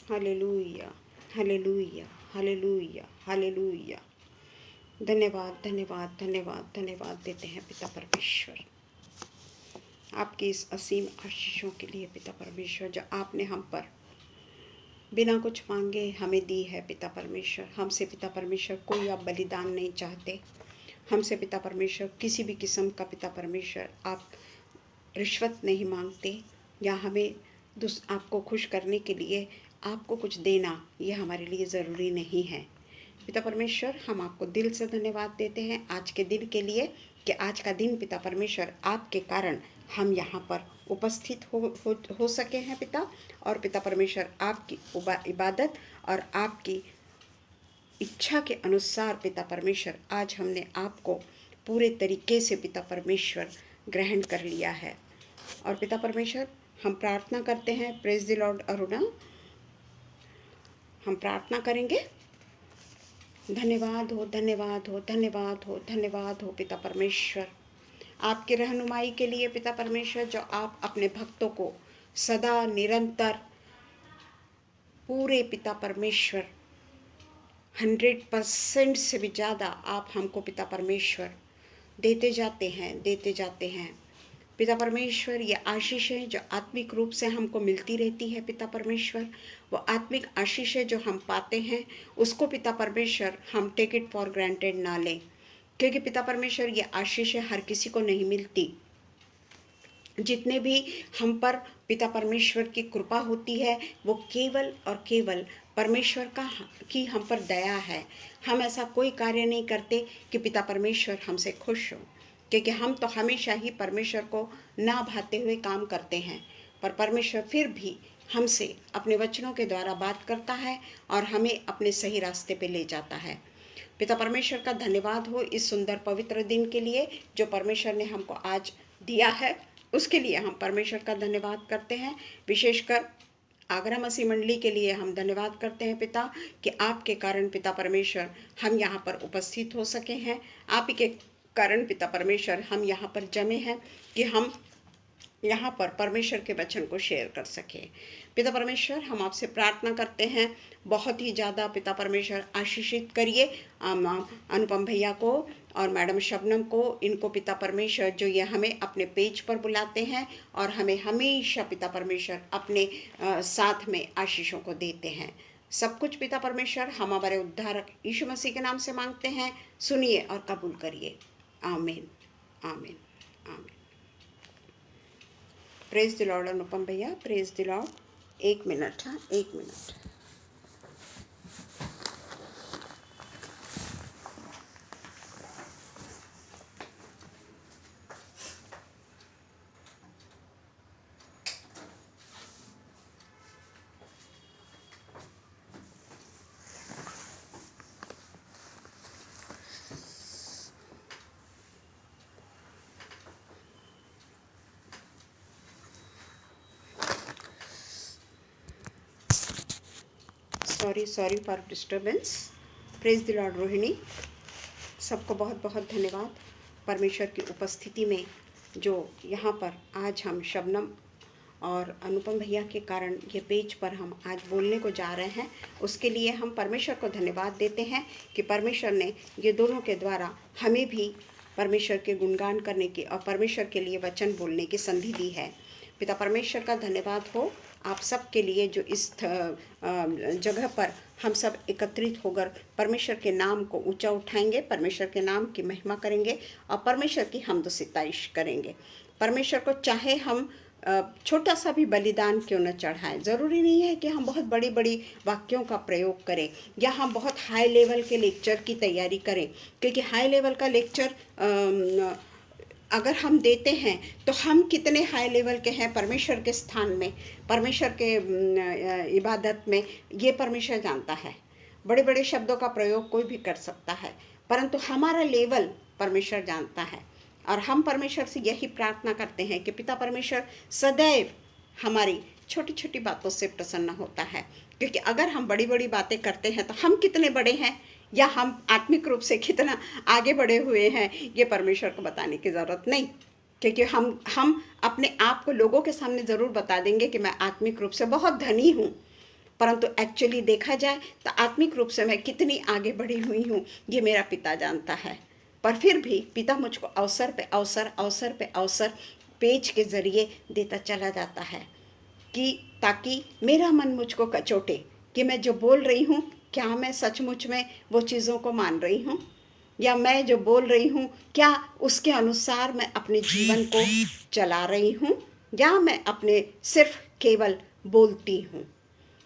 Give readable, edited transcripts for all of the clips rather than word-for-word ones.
Hallelujah, hallelujah, hallelujah, hallelujah. धन्यवाद, धन्यवाद, धन्यवाद, धन्यवाद देते हैं पिता परमेश्वर आपकी इस असीम आशीषों के लिए। पिता परमेश्वर, जो आपने हम पर बिना कुछ मांगे हमें दी है पिता परमेश्वर। हमसे पिता परमेश्वर कोई आप बलिदान नहीं चाहते। हमसे पिता परमेश्वर किसी भी किस्म का पिता परमेश्वर आप रिश्वत नहीं मांगते, या हमें आपको खुश करने के लिए आपको कुछ देना ये हमारे लिए ज़रूरी नहीं है। पिता परमेश्वर, हम आपको दिल से धन्यवाद देते हैं आज के दिन के लिए, कि आज का दिन पिता परमेश्वर आपके कारण हम यहाँ पर उपस्थित हो सके हैं पिता। और पिता परमेश्वर आपकी इबादत और आपकी इच्छा के अनुसार पिता परमेश्वर आज हमने आपको पूरे तरीके से पिता परमेश्वर ग्रहण कर लिया है। और पिता परमेश्वर, हम प्रार्थना करते हैं। प्रेज द लॉर्ड अरुणा, हम प्रार्थना करेंगे। धन्यवाद हो, धन्यवाद हो, धन्यवाद हो, धन्यवाद हो पिता परमेश्वर आपके रहनुमाई के लिए पिता परमेश्वर, जो आप अपने भक्तों को सदा निरंतर पूरे पिता परमेश्वर 100% से भी ज़्यादा आप हमको पिता परमेश्वर देते जाते हैं पिता परमेश्वर। ये आशीषें जो आत्मिक रूप से हमको मिलती रहती है पिता परमेश्वर, वो आत्मिक आशीषें जो हम पाते हैं उसको पिता परमेश्वर हम टेक इट फॉर ग्रांटेड ना लें, क्योंकि पिता परमेश्वर ये आशीषें हर किसी को नहीं मिलती। जितने भी हम पर पिता परमेश्वर की कृपा होती है वो केवल और केवल परमेश्वर की हम पर दया है। हम ऐसा कोई कार्य नहीं करते कि पिता परमेश्वर हमसे खुश हो, क्योंकि हम तो हमेशा ही परमेश्वर को ना भाते हुए काम करते हैं, पर परमेश्वर फिर भी हमसे अपने वचनों के द्वारा बात करता है और हमें अपने सही रास्ते पे ले जाता है। पिता परमेश्वर का धन्यवाद हो इस सुंदर पवित्र दिन के लिए जो परमेश्वर ने हमको आज दिया है, उसके लिए हम परमेश्वर का धन्यवाद करते हैं। विशेषकर आगरा मसीह मंडली के लिए हम धन्यवाद करते हैं पिता, कि आपके कारण पिता परमेश्वर हम यहाँ पर उपस्थित हो सके हैं। आप ही के कारण पिता परमेश्वर हम यहाँ पर जमे हैं कि हम यहाँ पर परमेश्वर के वचन को शेयर कर सके। पिता परमेश्वर, हम आपसे प्रार्थना करते हैं बहुत ही ज़्यादा पिता परमेश्वर आशीषित करिए अनुपम भैया को और मैडम शबनम को, इनको पिता परमेश्वर जो ये हमें अपने पेज पर बुलाते हैं और हमें हमेशा पिता परमेश्वर अपने साथ में आशीषों को देते हैं। सब कुछ पिता परमेश्वर हम हमारे उद्धारक यीशु मसीह के नाम से मांगते हैं, सुनिए और कबूल करिए। आमीन, आमीन, आमीन। प्रेज द लॉर्ड अनुपम भैया, प्रेज द लॉर्ड। 1 मिनट, हाँ 1 minute. Sorry for disturbance. Praise the Lord Rohini, सबको बहुत बहुत धन्यवाद परमेश्वर की उपस्थिति में, जो यहाँ पर आज हम शबनम और अनुपम भैया के कारण ये पेज पर हम आज बोलने को जा रहे हैं। उसके लिए हम परमेश्वर को धन्यवाद देते हैं कि परमेश्वर ने ये दोनों के द्वारा हमें भी परमेश्वर के गुणगान करने की और परमेश्वर के लिए वचन बोलने की संधि दी है। पिता परमेश्वर का धन्यवाद हो आप सब के लिए, जो इस जगह पर हम सब एकत्रित होकर परमेश्वर के नाम को ऊंचा उठाएंगे, परमेश्वर के नाम की महिमा करेंगे और परमेश्वर की हमद सिताइश करेंगे। परमेश्वर को चाहे हम छोटा सा भी बलिदान क्यों न चढ़ाएं, ज़रूरी नहीं है कि हम बहुत बड़ी बड़ी वाक्यों का प्रयोग करें या हम बहुत हाई लेवल के लेक्चर की तैयारी करें, क्योंकि हाई लेवल का लेक्चर अगर हम देते हैं तो हम कितने हाई लेवल के हैं परमेश्वर के स्थान में, परमेश्वर के इबादत में, ये परमेश्वर जानता है। बड़े बड़े शब्दों का प्रयोग कोई भी कर सकता है, परंतु हमारा लेवल परमेश्वर जानता है। और हम परमेश्वर से यही प्रार्थना करते हैं कि पिता परमेश्वर सदैव हमारी छोटी छोटी बातों से प्रसन्न होता है, क्योंकि अगर हम बड़ी बड़ी बातें करते हैं तो हम कितने बड़े हैं या हम आत्मिक रूप से कितना आगे बढ़े हुए हैं ये परमेश्वर को बताने की ज़रूरत नहीं, क्योंकि हम अपने आप को लोगों के सामने ज़रूर बता देंगे कि मैं आत्मिक रूप से बहुत धनी हूँ, परंतु एक्चुअली देखा जाए तो आत्मिक रूप से मैं कितनी आगे बढ़ी हुई हूँ ये मेरा पिता जानता है। पर फिर भी पिता मुझको अवसर पे अवसर, अवसर पे अवसर पेज के ज़रिए देता चला जाता है कि ताकि मेरा मन मुझको कचोटे कि मैं जो बोल रही हूँ क्या मैं सचमुच में वो चीज़ों को मान रही हूँ, या मैं जो बोल रही हूँ क्या उसके अनुसार मैं अपने जीवन को चला रही हूँ, या मैं अपने सिर्फ केवल बोलती हूँ।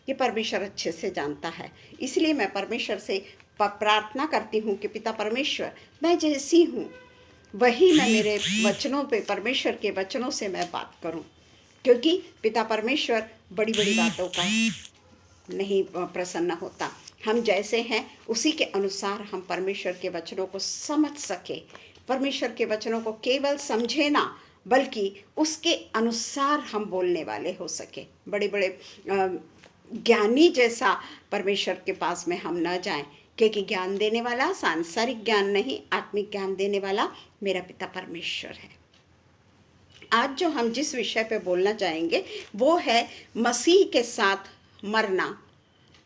ये परमेश्वर अच्छे से जानता है। इसलिए मैं परमेश्वर से प्रार्थना करती हूँ कि पिता परमेश्वर, मैं जैसी हूँ वही मैं मेरे वचनों पे, परमेश्वर के वचनों से मैं बात करूँ, क्योंकि पिता परमेश्वर बड़ी बड़ी बातों का नहीं प्रसन्न होता। हम जैसे हैं उसी के अनुसार हम परमेश्वर के वचनों को समझ सके, परमेश्वर के वचनों को केवल समझे ना बल्कि उसके अनुसार हम बोलने वाले हो सके। बड़े बड़े ज्ञानी जैसा परमेश्वर के पास में हम न जाएं, क्योंकि ज्ञान देने वाला सांसारिक ज्ञान नहीं, आत्मिक ज्ञान देने वाला मेरा पिता परमेश्वर है। आज जो हम जिस विषय पे बोलना चाहेंगे वो है मसीह के साथ मरना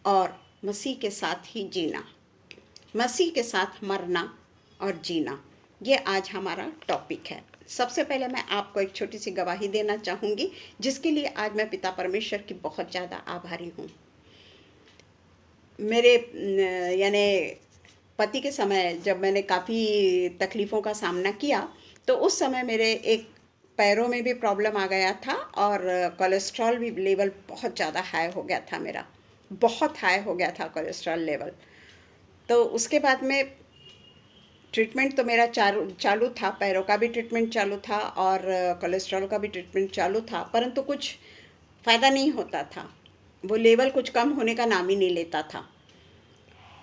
और मसीह के साथ ही जीना। मसीह के साथ मरना और जीना, ये आज हमारा टॉपिक है। सबसे पहले मैं आपको एक छोटी सी गवाही देना चाहूँगी, जिसके लिए आज मैं पिता परमेश्वर की बहुत ज़्यादा आभारी हूँ। मेरे यानी पति के समय जब मैंने काफ़ी तकलीफ़ों का सामना किया तो उस समय मेरे एक पैरों में भी प्रॉब्लम आ गया था और कोलेस्ट्रॉल भी लेवल बहुत ज़्यादा हाई हो गया था, मेरा बहुत हाई हो गया था कोलेस्ट्रॉल लेवल। तो उसके बाद में ट्रीटमेंट तो मेरा चालू था, पैरों का भी ट्रीटमेंट चालू था और कोलेस्ट्रॉल का भी ट्रीटमेंट चालू था, परंतु कुछ फ़ायदा नहीं होता था। वो लेवल कुछ कम होने का नाम ही नहीं लेता था।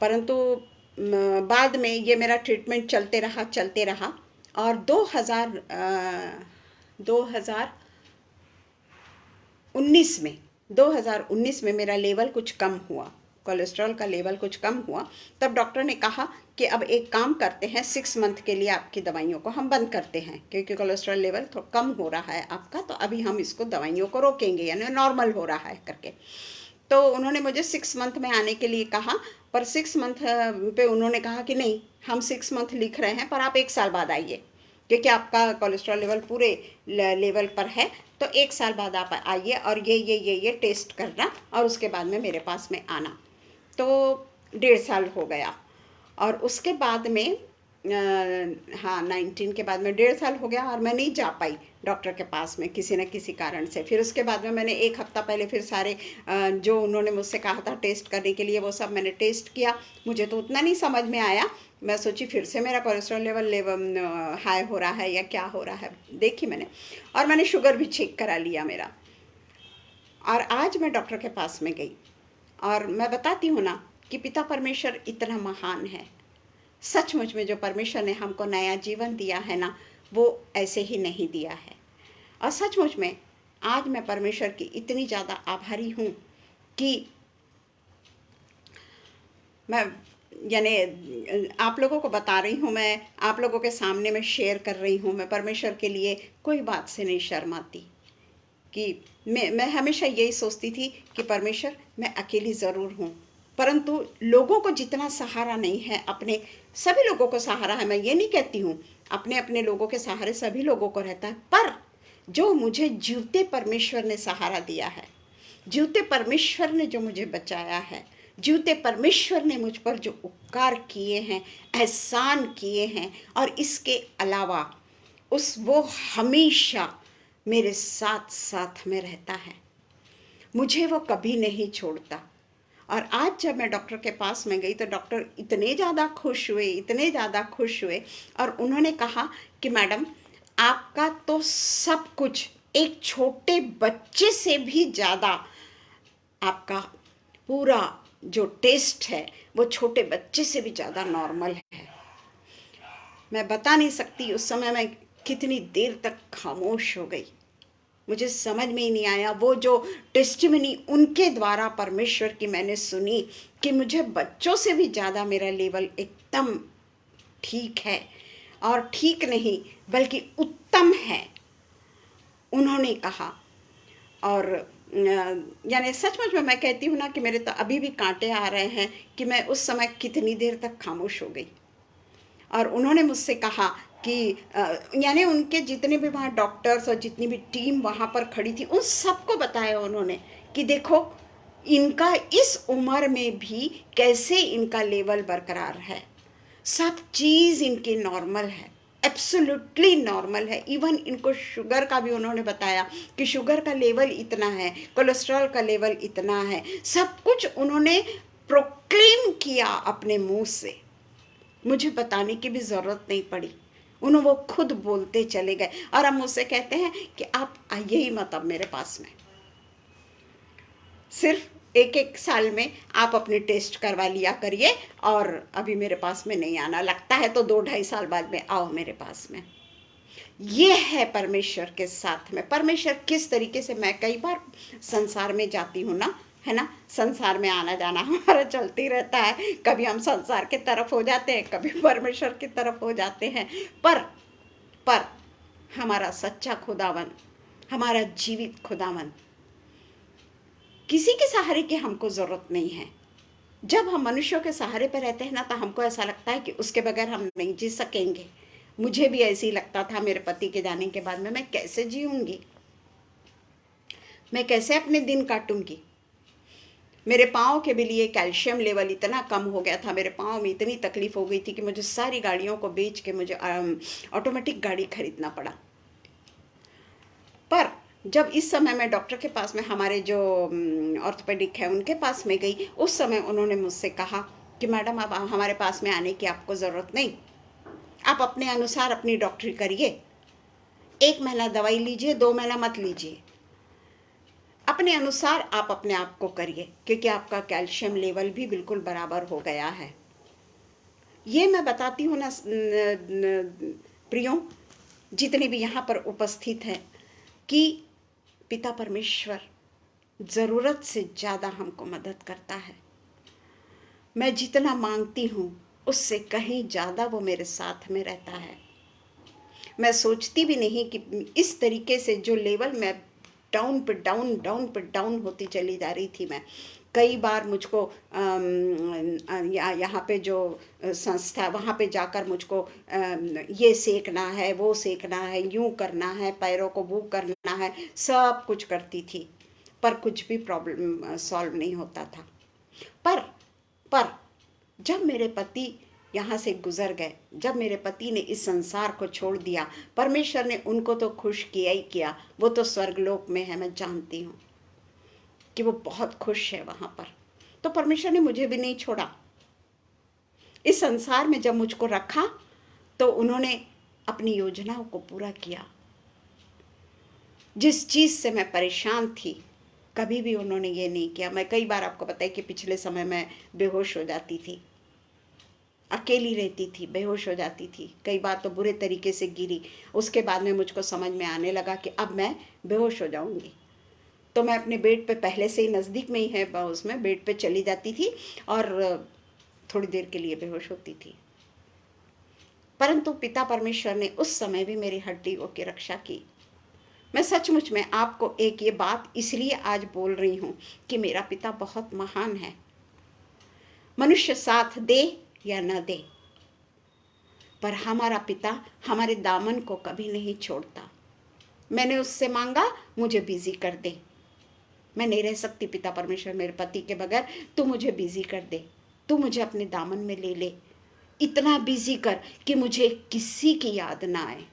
परंतु बाद में ये मेरा ट्रीटमेंट चलते रहा और 2019 में मेरा लेवल कुछ कम हुआ, कोलेस्ट्रॉल का लेवल कुछ कम हुआ। तब डॉक्टर ने कहा कि अब एक काम करते हैं, 6 मंथ के लिए आपकी दवाइयों को हम बंद करते हैं, क्योंकि कोलेस्ट्रॉल लेवल तो कम हो रहा है आपका, तो अभी हम इसको दवाइयों को रोकेंगे, यानी नॉर्मल हो रहा है करके। तो उन्होंने मुझे 6 मंथ में आने के लिए कहा, पर 6 मंथ पे उन्होंने कहा कि नहीं, हम 6 मंथ लिख रहे हैं पर आप 1 साल बाद आइए, क्योंकि आपका कोलेस्ट्रॉल लेवल पूरे लेवल पर है, तो 1 साल बाद आप आइए और ये टेस्ट करना और उसके बाद में मेरे पास में आना। तो 1.5 साल हो गया और उसके बाद में हाँ 19 के बाद में 1.5 साल हो गया और मैं नहीं जा पाई डॉक्टर के पास में किसी न किसी कारण से। फिर उसके बाद में मैंने 1 हफ्ता पहले फिर सारे जो उन्होंने मुझसे कहा था टेस्ट करने के लिए वो सब मैंने टेस्ट किया। मुझे तो उतना नहीं समझ में आया, मैं सोची फिर से मेरा कोलेस्ट्रॉल लेवल हाई हो रहा है या क्या हो रहा है, देखी मैंने, और मैंने शुगर भी चेक करा लिया मेरा। और आज मैं डॉक्टर के पास में गई और मैं बताती हूँ ना कि पिता परमेश्वर इतना महान है। सचमुच में जो परमेश्वर ने हमको नया जीवन दिया है ना, वो ऐसे ही नहीं दिया है। और सचमुच में आज मैं परमेश्वर की इतनी ज़्यादा आभारी हूँ कि मैं यानी आप लोगों को बता रही हूँ, मैं आप लोगों के सामने में शेयर कर रही हूँ। मैं परमेश्वर के लिए कोई बात से नहीं शर्माती कि मैं हमेशा यही सोचती थी कि परमेश्वर मैं अकेली ज़रूर हूँ, परंतु लोगों को जितना सहारा नहीं है, अपने सभी लोगों को सहारा है, मैं ये नहीं कहती हूँ, अपने अपने लोगों के सहारे सभी लोगों को रहता है, पर जो मुझे जीवते परमेश्वर ने सहारा दिया है, जीवते परमेश्वर ने जो मुझे बचाया है, जीवते परमेश्वर ने मुझ पर जो उपकार किए हैं, एहसान किए हैं, और इसके अलावा वो हमेशा मेरे साथ साथ में रहता है, मुझे वो कभी नहीं छोड़ता। और आज जब मैं डॉक्टर के पास में गई तो डॉक्टर इतने ज़्यादा खुश हुए और उन्होंने कहा कि मैडम आपका तो सब कुछ एक छोटे बच्चे से भी ज़्यादा, आपका पूरा जो टेस्ट है वो छोटे बच्चे से भी ज़्यादा नॉर्मल है। मैं बता नहीं सकती उस समय मैं कितनी देर तक खामोश हो गई, मुझे समझ में ही नहीं आया। वो जो टेस्टिमनी उनके द्वारा परमेश्वर की मैंने सुनी कि मुझे बच्चों से भी ज़्यादा मेरा लेवल एकदम ठीक है, और ठीक नहीं बल्कि उत्तम है, उन्होंने कहा। और यानी सचमुच में मैं कहती हूँ ना कि मेरे तो अभी भी कांटे आ रहे हैं कि मैं उस समय कितनी देर तक खामोश हो गई। और उन्होंने मुझसे कहा कि यानी उनके जितने भी वहाँ डॉक्टर्स और जितनी भी टीम वहाँ पर खड़ी थी उन सबको बताया उन्होंने कि देखो इनका इस उम्र में भी कैसे इनका लेवल बरकरार है, सब चीज़ इनकी नॉर्मल है, एब्सोल्युटली नॉर्मल है। इवन इनको शुगर का भी उन्होंने बताया कि शुगर का लेवल इतना है, कोलेस्ट्रॉल का लेवल इतना है, सब कुछ उन्होंने प्रोक्लेम किया अपने मुंह से। मुझे बताने की भी ज़रूरत नहीं पड़ी, उन्होंने वो खुद बोलते चले गए। और अब मुझसे कहते हैं कि आप आइए ही मत अब मेरे पास में, सिर्फ एक एक साल में आप अपने टेस्ट करवा लिया करिए और अभी मेरे पास में नहीं आना, लगता है तो 2-2.5 साल बाद में आओ मेरे पास में। ये है परमेश्वर के साथ में। परमेश्वर किस तरीके से, मैं कई बार संसार में जाती हूँ ना, है ना, संसार में आना जाना हमारा चलती रहता है, कभी हम संसार की तरफ हो जाते हैं, कभी परमेश्वर की तरफ हो जाते हैं। पर हमारा सच्चा खुदावन, हमारा जीवित खुदावन, किसी के सहारे की हमको ज़रूरत नहीं है। जब हम मनुष्यों के सहारे पर रहते हैं ना तो हमको ऐसा लगता है कि उसके बगैर हम नहीं जी सकेंगे। मुझे भी ऐसे ही लगता था मेरे पति के जाने के बाद में, मैं कैसे जीऊंगी, मैं कैसे अपने दिन काटूंगी। मेरे पाँव के भी लिए कैल्शियम लेवल इतना कम हो गया था, मेरे पाँव में इतनी तकलीफ हो गई थी कि मुझे सारी गाड़ियों को बेच के मुझे ऑटोमेटिक गाड़ी खरीदना पड़ा। पर जब इस समय मैं डॉक्टर के पास में, हमारे जो ऑर्थोपेडिक है उनके पास में गई, उस समय उन्होंने मुझसे कहा कि मैडम अब हमारे पास में आने की आपको ज़रूरत नहीं, आप अपने अनुसार अपनी डॉक्टरी करिए, 1 महीना दवाई लीजिए, 2 महीना मत लीजिए, अपने अनुसार आप अपने आप को करिए, क्योंकि आपका कैल्शियम लेवल भी बिल्कुल बराबर हो गया है। ये मैं बताती हूँ ना प्रियो, जितने भी यहाँ पर उपस्थित हैं, कि पिता परमेश्वर ज़रूरत से ज़्यादा हमको मदद करता है। मैं जितना मांगती हूँ उससे कहीं ज़्यादा वो मेरे साथ में रहता है। मैं सोचती भी नहीं कि इस तरीके से जो लेवल मैं डाउन पे डाउन, डाउन पे डाउन होती चली जा रही थी। मैं कई बार मुझको यहाँ पे जो संस्था, वहाँ पे जाकर मुझको ये सेकना है, वो सेकना है, यूँ करना है, पैरों को वो करना है, सब कुछ करती थी, पर कुछ भी प्रॉब्लम सॉल्व नहीं होता था। पर जब मेरे पति यहाँ से गुजर गए, जब मेरे पति ने इस संसार को छोड़ दिया, परमेश्वर ने उनको तो खुश किया ही किया, वो तो स्वर्गलोक में है, मैं जानती हूँ कि वो बहुत खुश है वहाँ पर। तो परमेश्वर ने मुझे भी नहीं छोड़ा। इस संसार में जब मुझको रखा तो उन्होंने अपनी योजनाओं को पूरा किया। जिस चीज़ से मैं परेशान थी, कभी भी उन्होंने ये नहीं किया। मैं कई बार आपको बताया कि पिछले समय में बेहोश हो जाती थी, अकेली रहती थी, बेहोश हो जाती थी, कई बार तो बुरे तरीके से गिरी। उसके बाद में मुझको समझ में आने लगा कि अब मैं बेहोश हो जाऊंगी, तो मैं अपने बेड पे, पहले से ही नज़दीक में ही है उसमें, बेड पे चली जाती थी और थोड़ी देर के लिए बेहोश होती थी। परंतु पिता परमेश्वर ने उस समय भी मेरी हड्डियों की रक्षा की। मैं सचमुच में आपको एक ये बात इसलिए आज बोल रही हूँ कि मेरा पिता बहुत महान है। मनुष्य साथ दे या न दे, पर हमारा पिता हमारे दामन को कभी नहीं छोड़ता। मैंने उससे मांगा, मुझे बिजी कर दे, मैं नहीं रह सकती पिता परमेश्वर मेरे पति के बगैर, तू मुझे बिजी कर दे, तू मुझे अपने दामन में ले ले, इतना बिजी कर कि मुझे किसी की याद ना आए,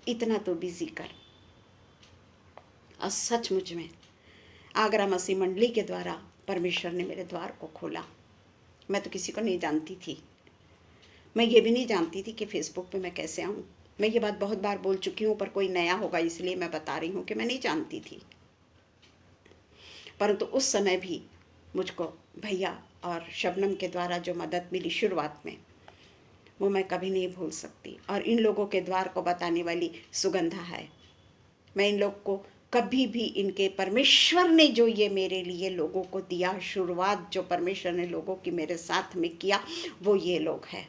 इतना तो बिजी कर। और सचमुच में आगरा मसीह मंडली के द्वारा परमेश्वर ने मेरे द्वार को खोला। मैं तो किसी को नहीं जानती थी, मैं ये भी नहीं जानती थी कि फेसबुक पे मैं कैसे आऊँ। मैं ये बात बहुत बार बोल चुकी हूँ, पर कोई नया होगा इसलिए मैं बता रही हूँ कि मैं नहीं जानती थी। परंतु उस समय भी मुझको भैया और शबनम के द्वारा जो मदद मिली शुरुआत में, वो मैं कभी नहीं भूल सकती। और इन लोगों के द्वार को बताने वाली सुगंधा है। मैं इन लोग को कभी भी, इनके परमेश्वर ने जो ये मेरे लिए लोगों को दिया, शुरुआत जो परमेश्वर ने लोगों की मेरे साथ में किया, वो ये लोग हैं।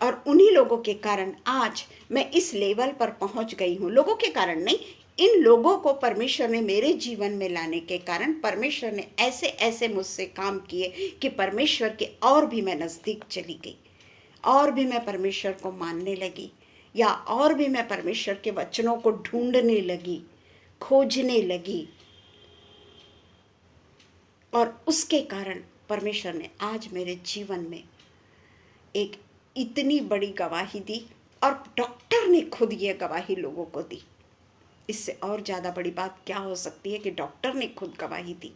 और उन्हीं लोगों के कारण आज मैं इस लेवल पर पहुंच गई हूँ। लोगों के कारण नहीं, इन लोगों को परमेश्वर ने मेरे जीवन में लाने के कारण परमेश्वर ने ऐसे ऐसे मुझसे काम किए कि परमेश्वर के और भी मैं नज़दीक चली गई, और भी मैं परमेश्वर को मानने लगी, या और भी मैं परमेश्वर के वचनों को ढूंढने लगी, खोजने लगी। और उसके कारण परमेश्वर ने आज मेरे जीवन में एक इतनी बड़ी गवाही दी, और डॉक्टर ने खुद ये गवाही लोगों को दी। इससे और ज़्यादा बड़ी बात क्या हो सकती है कि डॉक्टर ने खुद गवाही दी,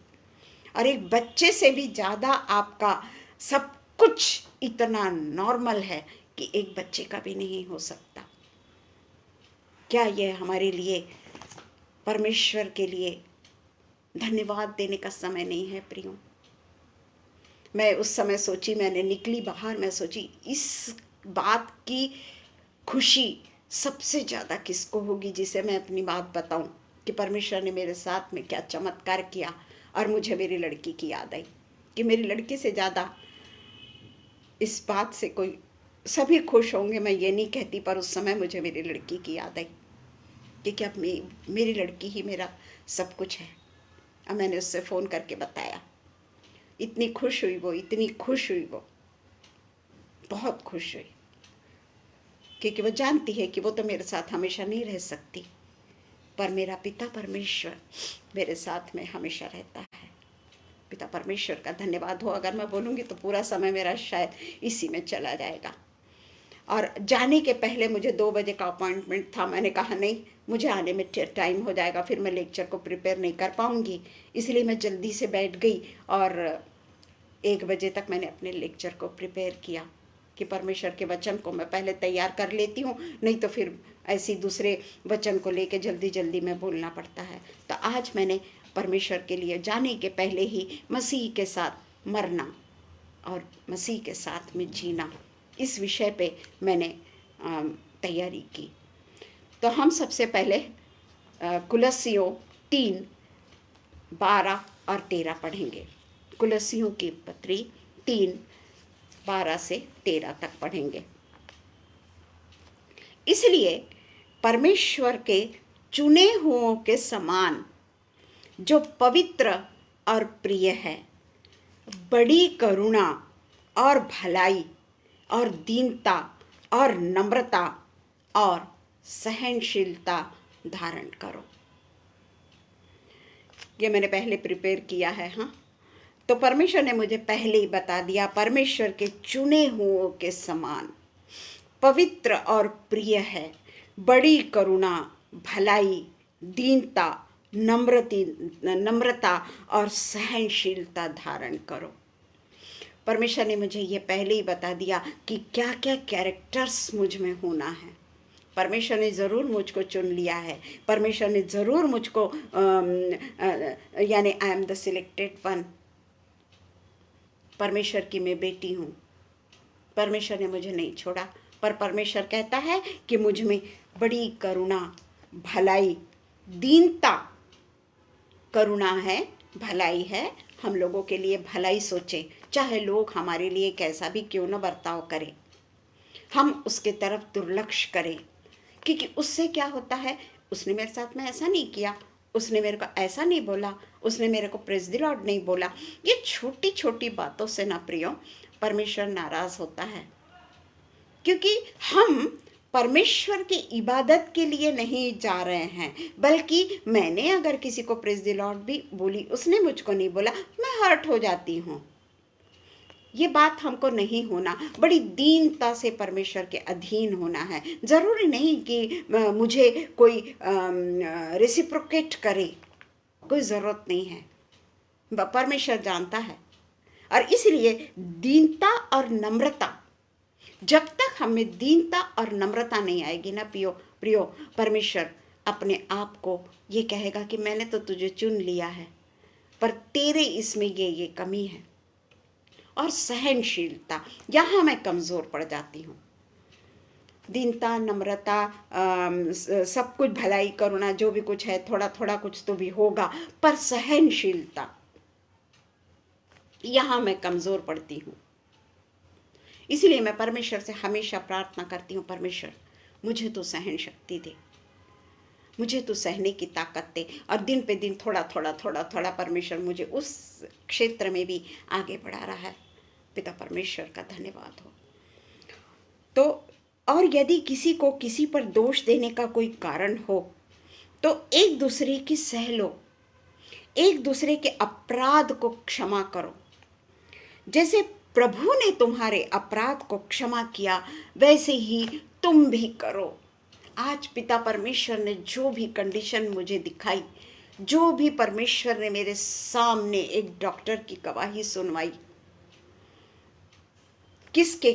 और एक बच्चे से भी ज़्यादा आपका सब कुछ इतना नॉर्मल है कि एक बच्चे का भी नहीं हो सकता। क्या यह हमारे लिए, परमेश्वर के लिए धन्यवाद देने का समय नहीं है प्रियो? मैं उस समय सोची, मैंने निकली बाहर, मैं सोची इस बात की खुशी सबसे ज़्यादा किसको होगी जिसे मैं अपनी बात बताऊं कि परमेश्वर ने मेरे साथ में क्या चमत्कार किया। और मुझे मेरी लड़की की याद आई कि मेरी लड़की से ज़्यादा इस बात से कोई, सभी खुश होंगे मैं ये नहीं कहती, पर उस समय मुझे मेरी लड़की की याद आई कि क्या मेरी लड़की ही मेरा सब कुछ है। और मैंने उससे फ़ोन करके बताया। इतनी खुश हुई वो, इतनी खुश हुई वो, बहुत खुश हुई, क्योंकि वो जानती है कि वो तो मेरे साथ हमेशा नहीं रह सकती, पर मेरा पिता परमेश्वर मेरे साथ में हमेशा रहता है। पिता परमेश्वर का धन्यवाद हो। अगर मैं बोलूँगी तो पूरा समय मेरा शायद इसी में चला जाएगा। और जाने के पहले मुझे 2 बजे का अपॉइंटमेंट था। मैंने कहा नहीं, मुझे आने में टाइम हो जाएगा, फिर मैं लेक्चर को प्रिपेयर नहीं कर पाऊँगी, इसलिए मैं जल्दी से बैठ गई और 1 बजे तक मैंने अपने लेक्चर को प्रिपेयर किया कि परमेश्वर के वचन को मैं पहले तैयार कर लेती हूँ, नहीं तो फिर ऐसी दूसरे वचन को लेके जल्दी जल्दी में बोलना पड़ता है। तो आज मैंने परमेश्वर के लिए जाने के पहले ही मसीह के साथ मरना और मसीह के साथ में जीना, इस विषय पे मैंने तैयारी की। तो हम सबसे पहले कुलस्सियों 3:12 और 13 पढ़ेंगे। कुलस्सियों की पत्री 3:12 से 13 तक पढ़ेंगे। इसलिए परमेश्वर के चुने हुओं के समान जो पवित्र और प्रिय है, बड़ी करुणा और भलाई और दीनता और नम्रता और सहनशीलता धारण करो। ये मैंने पहले प्रिपेयर किया है। हाँ, तो परमेश्वर ने मुझे पहले ही बता दिया, परमेश्वर के चुने हुओं के समान पवित्र और प्रिय है, बड़ी करुणा, भलाई, दीनता, नम्रता और सहनशीलता धारण करो। परमेश्वर ने मुझे ये पहले ही बता दिया कि क्या क्या कैरेक्टर्स मुझ में होना है। परमेश्वर ने ज़रूर मुझको चुन लिया है। परमेश्वर ने ज़रूर मुझको यानी I am the selected one. परमेश्वर की मैं बेटी हूँ। परमेश्वर ने मुझे नहीं छोड़ा, पर परमेश्वर कहता है कि मुझ में बड़ी करुणा, भलाई, दीनता, करुणा है, भलाई है। हम लोगों के लिए भलाई सोचे, चाहे लोग हमारे लिए कैसा भी क्यों न बर्ताव करें, हम उसके तरफ दुर्लक्ष्य करें, क्योंकि उससे क्या होता है, उसने मेरे साथ में ऐसा नहीं किया, उसने मेरे को ऐसा नहीं बोला, उसने मेरे को प्रेज़ द लॉर्ड नहीं बोला। ये छोटी छोटी बातों से ना प्रियो परमेश्वर नाराज़ होता है, क्योंकि हम परमेश्वर की इबादत के लिए नहीं जा रहे हैं, बल्कि मैंने अगर किसी को प्रेज़ द लॉर्ड भी बोली, उसने मुझको नहीं बोला, मैं हर्ट हो जाती हूँ। ये बात हमको नहीं होना, बड़ी दीनता से परमेश्वर के अधीन होना है। ज़रूरी नहीं कि मुझे कोई रेसिप्रोकेट करे, कोई ज़रूरत नहीं है, परमेश्वर जानता है। और इसलिए दीनता और नम्रता, जब तक हमें दीनता और नम्रता नहीं आएगी ना प्रियो, परमेश्वर अपने आप को ये कहेगा कि मैंने तो तुझे चुन लिया है, पर तेरे इसमें ये कमी है। और सहनशीलता, यहाँ मैं कमज़ोर पड़ जाती हूँ। दीनता, नम्रता, सब कुछ, भलाई, करुणा, जो भी कुछ है, थोड़ा थोड़ा कुछ तो भी होगा, पर सहनशीलता, यहाँ मैं कमज़ोर पड़ती हूँ। इसलिए मैं परमेश्वर से हमेशा प्रार्थना करती हूँ, परमेश्वर मुझे तो सहन शक्ति दे, मुझे तो सहने की ताकत दे। और दिन पे दिन थोड़ा थोड़ा थोड़ा थोड़ा परमेश्वर मुझे उस क्षेत्र में भी आगे बढ़ा रहा है। पिता परमेश्वर का धन्यवाद हो। तो और यदि किसी को किसी पर दोष देने का कोई कारण हो तो एक दूसरे की सह लो, एक दूसरे के अपराध को क्षमा करो। जैसे प्रभु ने तुम्हारे अपराध को क्षमा किया वैसे ही तुम भी करो। आज पिता परमेश्वर ने जो भी कंडीशन मुझे दिखाई, जो भी परमेश्वर ने मेरे सामने एक डॉक्टर की गवाही सुनवाई, किसके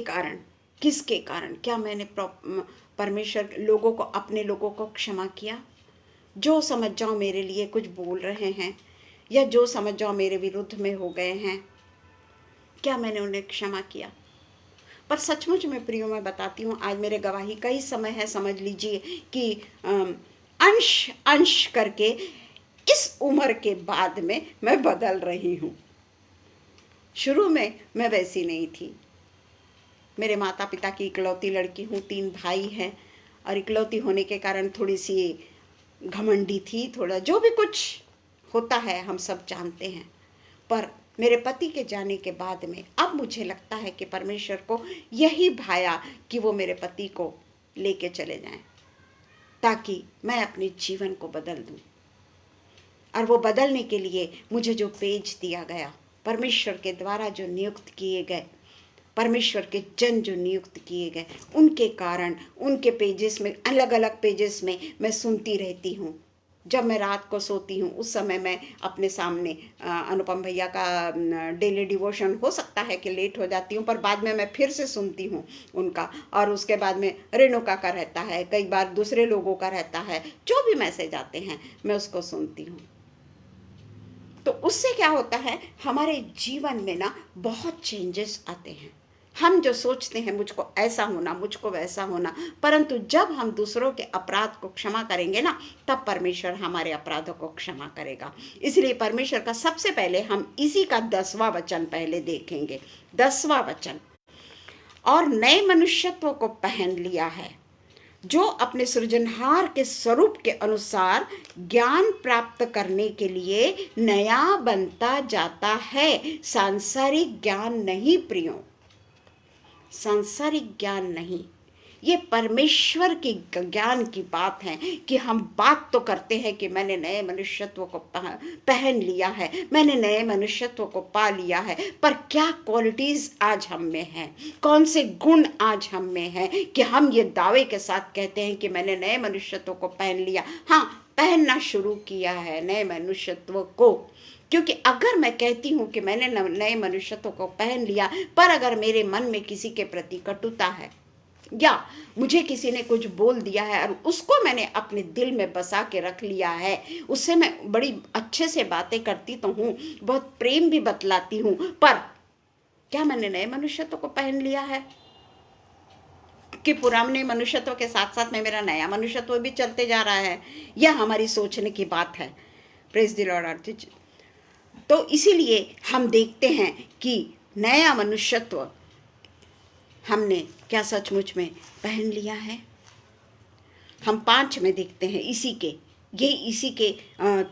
कारण क्या मैंने परमेश्वर लोगों को, अपने लोगों को क्षमा किया? जो समझ जाओ मेरे लिए कुछ बोल रहे हैं या जो समझ जाओ मेरे विरुद्ध में हो गए हैं, क्या मैंने उन्हें क्षमा किया? पर सचमुच में प्रियो मैं बताती हूँ, आज मेरे गवाही का ही समय है। समझ लीजिए कि अंश अंश करके इस उम्र के बाद में मैं बदल रही हूँ। शुरू में मैं वैसी नहीं थी। मेरे माता पिता की इकलौती लड़की हूँ, 3 भाई हैं और इकलौती होने के कारण थोड़ी सी घमंडी थी, थोड़ा जो भी कुछ होता है हम सब जानते हैं। पर मेरे पति के जाने के बाद में अब मुझे लगता है कि परमेश्वर को यही भाया कि वो मेरे पति को लेके चले जाएं, ताकि मैं अपने जीवन को बदल दूं। और वो बदलने के लिए मुझे जो पेज दिया गया, परमेश्वर के द्वारा जो नियुक्त किए गए, परमेश्वर के जन जो नियुक्त किए गए, उनके कारण उनके पेजेस में, अलग अलग पेजेस में मैं सुनती रहती हूँ। जब मैं रात को सोती हूँ उस समय मैं अपने सामने अनुपम भैया का डेली डिवोशन, हो सकता है कि लेट हो जाती हूँ पर बाद में मैं फिर से सुनती हूँ उनका। और उसके बाद में रेणुका का रहता है, कई बार दूसरे लोगों का रहता है, जो भी मैसेज आते हैं मैं उसको सुनती हूँ। तो उससे क्या होता है, हमारे जीवन में ना बहुत चेंजेस आते हैं। हम जो सोचते हैं मुझको ऐसा होना, मुझको वैसा होना, परंतु जब हम दूसरों के अपराध को क्षमा करेंगे ना, तब परमेश्वर हमारे अपराधों को क्षमा करेगा। इसलिए परमेश्वर का सबसे पहले हम इसी का 10वां वचन पहले देखेंगे। 10वां वचन, और नए मनुष्यत्व को पहन लिया है जो अपने सृजनहार के स्वरूप के अनुसार ज्ञान प्राप्त करने के लिए नया बनता जाता है। सांसारिक ज्ञान नहीं प्रियो, सांसारिक ज्ञान नहीं, ये परमेश्वर के ज्ञान की बात है कि हम बात तो करते हैं कि मैंने नए मनुष्यत्व को पहन लिया है, मैंने नए मनुष्यत्व को पा लिया है, पर क्या क्वालिटीज आज हम में हैं, कौन से गुण आज हम में हैं कि हम ये दावे के साथ कहते हैं कि मैंने नए मनुष्यत्व को पहन लिया। हाँ, पहनना शुरू किया है नए मनुष्यत्व को, क्योंकि अगर मैं कहती हूँ कि मैंने नए मनुष्यत्व को पहन लिया, पर अगर मेरे मन में किसी के प्रति कटुता है या मुझे किसी ने कुछ बोल दिया है और उसको मैंने अपने दिल में बसा के रख लिया है, उससे मैं बड़ी अच्छे से बातें करती तो हूँ, बहुत प्रेम भी बतलाती हूँ, पर क्या मैंने नए मनुष्यत्व को पहन लिया है कि पुराने मनुष्यत्व के साथ साथ में मेरा नया मनुष्यत्व भी चलते जा रहा है? यह हमारी सोचने की बात है। Praise the Lord. तो इसीलिए हम देखते हैं कि नया मनुष्यत्व हमने क्या सचमुच में पहन लिया है। हम 5 में देखते हैं इसी के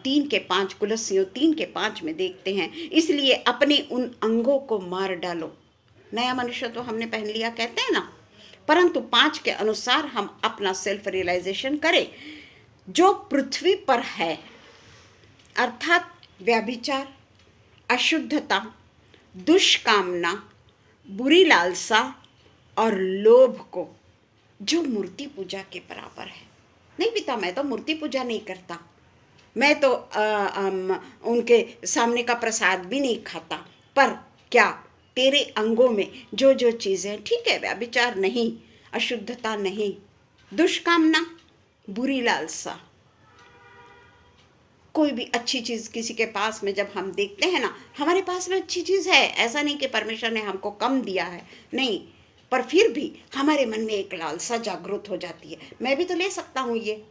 3 के 5, कुलस्सियों 3 के 5 में देखते हैं, इसलिए अपने उन अंगों को मार डालो। नया मनुष्यत्व हमने पहन लिया कहते हैं ना, परंतु 5 के अनुसार हम अपना सेल्फ रियलाइजेशन करें। जो पृथ्वी पर है, अर्थात व्यभिचार, अशुद्धता, दुष्कामना, बुरी लालसा और लोभ को, जो मूर्ति पूजा के बराबर है। नहीं पिता, मैं तो मूर्ति पूजा नहीं करता, मैं तो उनके सामने का प्रसाद भी नहीं खाता, पर क्या तेरे अंगों में जो जो चीज़ें, ठीक है, व्यभिचार नहीं, अशुद्धता नहीं, दुष्कामना, बुरी लालसा, कोई भी अच्छी चीज़ किसी के पास में जब हम देखते हैं ना, हमारे पास में अच्छी चीज़ है, ऐसा नहीं कि परमेश्वर ने हमको कम दिया है, नहीं, पर फिर भी हमारे मन में एक लालसा जागृत हो जाती है, मैं भी तो ले सकता हूँ ये,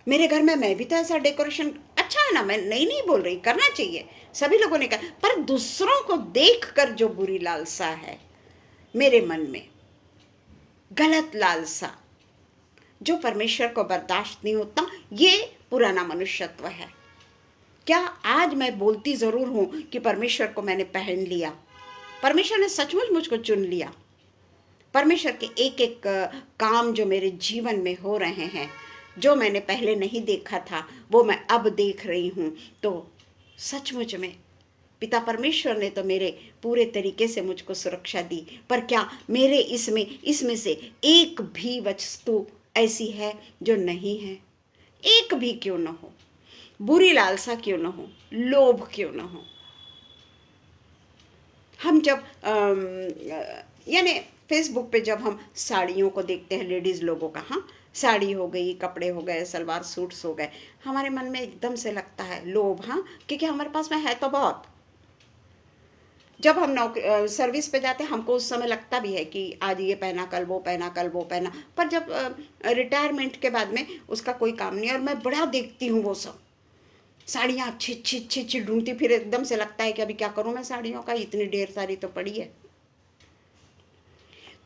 मेरे घर में मैं भी तो ऐसा डेकोरेशन, अच्छा है ना, मैं नहीं बोल रही, करना चाहिए, सभी लोगों ने कर, पर दूसरों को देखकर जो बुरी लालसा है मेरे मन में, गलत लालसा, जो परमेश्वर को बर्दाश्त नहीं होता, ये पुराना मनुष्यत्व है। क्या आज मैं बोलती जरूर हूं कि परमेश्वर को मैंने पहन लिया, परमेश्वर ने सचमुच मुझको चुन लिया, परमेश्वर के एक एक काम जो मेरे जीवन में हो रहे हैं, जो मैंने पहले नहीं देखा था वो मैं अब देख रही हूं, तो सचमुच में पिता परमेश्वर ने तो मेरे पूरे तरीके से मुझको सुरक्षा दी। पर क्या मेरे इसमें से एक भी वस्तु ऐसी है जो नहीं है? एक भी क्यों न हो, बुरी लालसा क्यों न हो, लोभ क्यों न हो। हम जब यानी फेसबुक पे जब हम साड़ियों को देखते हैं, लेडीज लोगों का, हाँ, साड़ी हो गई, कपड़े हो गए, सलवार सूट्स हो गए, हमारे मन में एकदम से लगता है लोभ, हाँ, क्योंकि हमारे पास में है तो बहुत। जब हम सर्विस पे जाते हैं, हमको उस समय लगता भी है कि आज ये पहना, कल वो पहना, कल वो पहना, पर जब रिटायरमेंट के बाद में उसका कोई काम नहीं, और मैं बड़ा देखती हूँ वो सब साड़ियाँ अच्छी अच्छी अच्छी अच्छी ढूंढती, फिर एकदम से लगता है कि अभी क्या करूँ मैं साड़ियों का, इतनी ढेर सारी तो पड़ी है।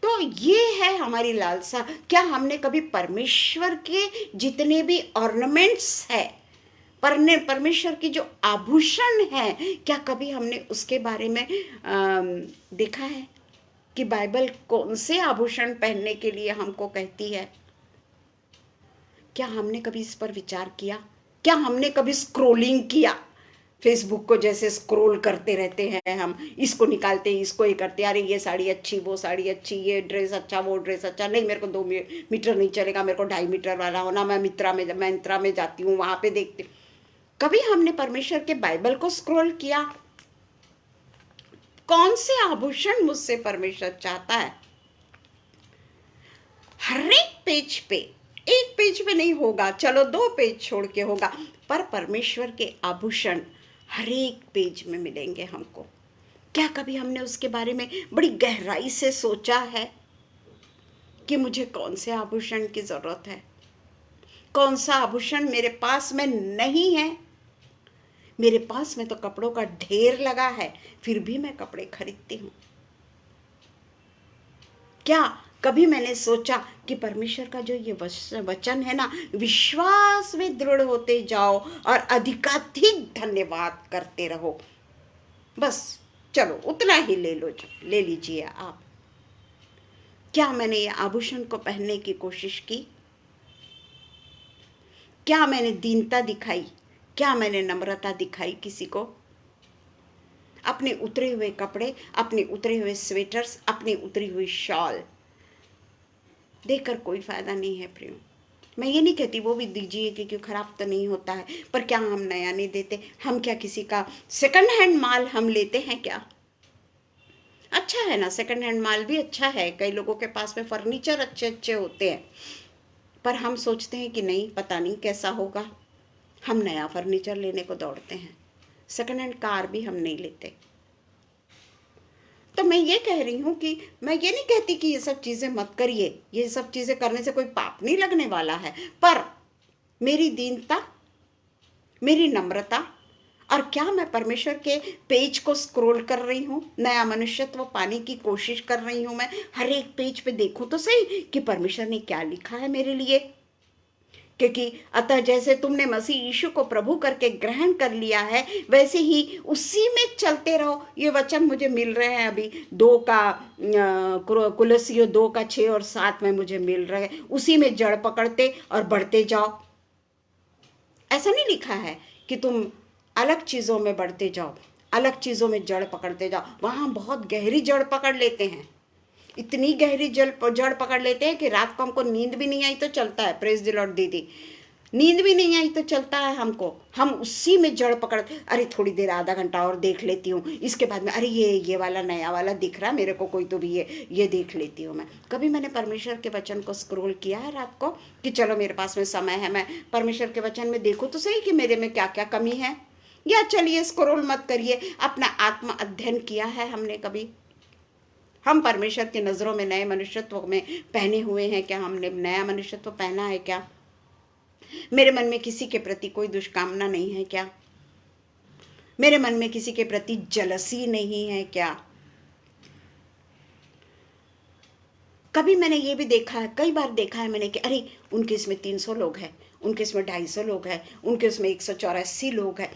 तो ये है हमारी लालसा। क्या हमने कभी परमेश्वर के जितने भी ऑर्नामेंट्स है, परमेश्वर की जो आभूषण है, क्या कभी हमने उसके बारे में देखा है कि बाइबल कौन से आभूषण पहनने के लिए हमको कहती है? क्या हमने कभी इस पर विचार किया? क्या हमने कभी स्क्रोलिंग किया? फेसबुक को जैसे स्क्रोल करते रहते हैं हम, इसको निकालते हैं, इसको ये करते हैं, अरे ये साड़ी अच्छी, वो साड़ी अच्छी, ये ड्रेस अच्छा, वो ड्रेस अच्छा, नहीं मेरे को 2 मीटर नहीं चलेगा, मेरे को 2.5 मीटर वाला होना, मैं मित्रा में जाती हूँ, वहां पे देखती। कभी हमने परमेश्वर के बाइबल को स्क्रॉल किया? कौन से आभूषण मुझसे परमेश्वर चाहता है? हर एक पेज पे, एक पेज पे नहीं होगा, चलो 2 पेज छोड़ के होगा, पर परमेश्वर के आभूषण हर एक पेज में मिलेंगे हमको। क्या कभी हमने उसके बारे में बड़ी गहराई से सोचा है कि मुझे कौन से आभूषण की जरूरत है, कौन सा आभूषण मेरे पास में नहीं है? मेरे पास में तो कपड़ों का ढेर लगा है, फिर भी मैं कपड़े खरीदती हूँ। क्या कभी मैंने सोचा कि परमेश्वर का जो ये वचन है ना, विश्वास में दृढ़ होते जाओ और अधिकाधिक धन्यवाद करते रहो, बस चलो उतना ही ले लीजिए आप। क्या मैंने ये आभूषण को पहनने की कोशिश की? क्या मैंने दीनता दिखाई? क्या मैंने नम्रता दिखाई किसी को? अपने उतरे हुए कपड़े, अपने उतरे हुए स्वेटर्स, अपनी उतरी हुई शॉल देकर कोई फायदा नहीं है प्रियो। मैं ये नहीं कहती वो भी दीजिए क्योंकि खराब तो नहीं होता है, पर क्या हम नया नहीं देते? हम क्या किसी का सेकंड हैंड माल हम लेते हैं क्या? अच्छा है ना, सेकंड हैंड माल भी अच्छा है, कई लोगों के पास में फर्नीचर अच्छे अच्छे होते हैं, पर हम सोचते हैं कि नहीं पता नहीं कैसा होगा, हम नया फर्नीचर लेने को दौड़ते हैं, सेकंड हैंड कार भी हम नहीं लेते। तो मैं ये कह रही हूँ कि मैं ये नहीं कहती कि ये सब चीज़ें मत करिए, ये सब चीज़ें करने से कोई पाप नहीं लगने वाला है, पर मेरी दीनता, मेरी नम्रता, और क्या मैं परमेश्वर के पेज को स्क्रॉल कर रही हूँ, नया मनुष्यत्व पाने की कोशिश कर रही हूँ, मैं हर एक पेज पे देखूँ तो सही कि परमेश्वर ने क्या लिखा है मेरे लिए। क्योंकि अतः जैसे तुमने मसीह यीशु को प्रभु करके ग्रहण कर लिया है, वैसे ही उसी में चलते रहो। ये वचन मुझे मिल रहे हैं अभी 2 का कुलसियों 2 का 6 और 7 में मुझे मिल रहे हैं, उसी में जड़ पकड़ते और बढ़ते जाओ। ऐसा नहीं लिखा है कि तुम अलग चीजों में बढ़ते जाओ, अलग चीजों में जड़ पकड़ते जाओ, वहां बहुत गहरी जड़ पकड़ लेते हैं, इतनी गहरी जड़ पकड़ लेते हैं कि रात को हमको नींद भी नहीं आई तो चलता है। प्रेज द लॉर्ड दीदी, नींद भी नहीं आई तो चलता है हमको, हम उसी में जड़ पकड़, अरे थोड़ी देर आधा घंटा और देख लेती हूँ, इसके बाद में अरे ये वाला नया वाला दिख रहा है मेरे को कोई तो भी ये देख लेती हूँ मैं। कभी मैंने परमेश्वर के वचन को स्क्रॉल किया है रात को कि चलो मेरे पास में समय है, मैं परमेश्वर के वचन में देखूँ तो सही कि मेरे में क्या क्या कमी है? या चलिए स्क्रॉल मत करिए, अपना आत्म अध्ययन किया है हमने कभी? हम परमेश्वर की नजरों में नए मनुष्यत्व में पहने हुए हैं क्या? हमने नया मनुष्यत्व पहना है क्या? मेरे मन में किसी के प्रति कोई दुष्कामना नहीं है क्या? मेरे मन में किसी के प्रति जलसी नहीं है क्या? कभी मैंने ये भी देखा है, कई बार देखा है मैंने कि अरे उनके इसमें 300 लोग हैं, उनके इसमें 250 लोग हैं, उनके इसमें 184 लोग हैं।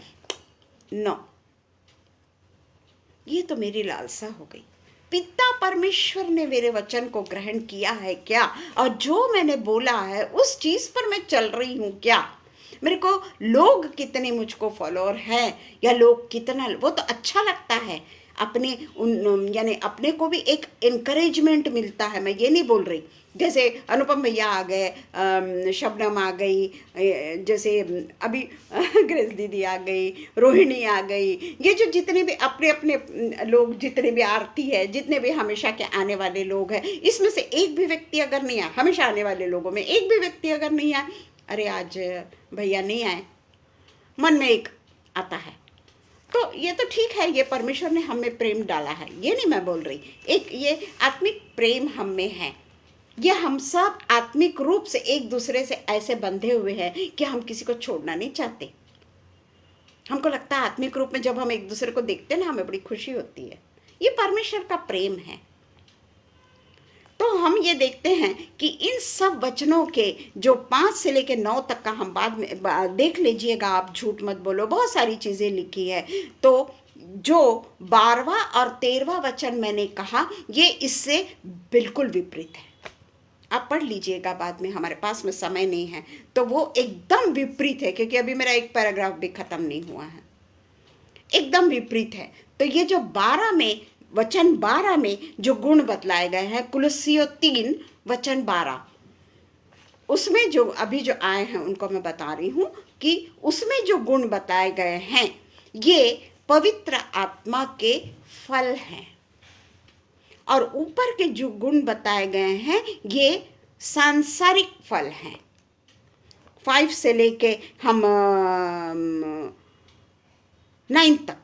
नो, ये तो मेरी लालसा हो गई। पिता परमेश्वर ने मेरे वचन को ग्रहण किया है क्या, और जो मैंने बोला है उस चीज पर मैं चल रही हूं क्या? मेरे को लोग कितने मुझको फॉलोअर हैं या लोग कितना, वो तो अच्छा लगता है, अपने उन यानी अपने को भी एक इनकरेजमेंट मिलता है। मैं ये नहीं बोल रही, जैसे अनुपम भैया आ गए, शबनम आ गई, जैसे अभी ग्रेस दीदी आ गई, रोहिणी आ गई, ये जो जितने भी अपने अपने लोग, जितने भी आरती है, जितने भी हमेशा के आने वाले लोग हैं, इसमें से एक भी व्यक्ति अगर नहीं आए, हमेशा आने वाले लोगों में एक भी व्यक्ति अगर नहीं आए, अरे आज भैया नहीं आए, मन में एक आता है, तो ये तो ठीक है, ये परमेश्वर ने हमें प्रेम डाला है, ये नहीं मैं बोल रही। एक ये आत्मिक प्रेम हम में है, ये हम सब आत्मिक रूप से एक दूसरे से ऐसे बंधे हुए हैं कि हम किसी को छोड़ना नहीं चाहते। हमको लगता है आत्मिक रूप में जब हम एक दूसरे को देखते हैं ना, हमें बड़ी खुशी होती है। ये परमेश्वर का प्रेम है। तो हम ये देखते हैं कि इन सब वचनों के जो 5 से लेकर 9 तक का हम बाद में देख लीजिएगा, आप झूठ मत बोलो, बहुत सारी चीजें लिखी है। तो जो 12वां और 13वां वचन मैंने कहा, ये इससे बिल्कुल विपरीत है। आप पढ़ लीजिएगा बाद में, हमारे पास में समय नहीं है, तो वो एकदम विपरीत है, क्योंकि अभी मेरा एक पैराग्राफ भी खत्म नहीं हुआ है, एकदम विपरीत है। तो ये जो 12 में वचन 12 में जो गुण बतलाए गए हैं, कुलुस्सियों 3 वचन 12, उसमें जो अभी जो आए हैं उनको मैं बता रही हूं कि उसमें जो गुण बताए गए हैं, ये पवित्र आत्मा के फल हैं, और ऊपर के जो गुण बताए गए हैं ये सांसारिक फल हैं। 5 से लेके हम 9 तक,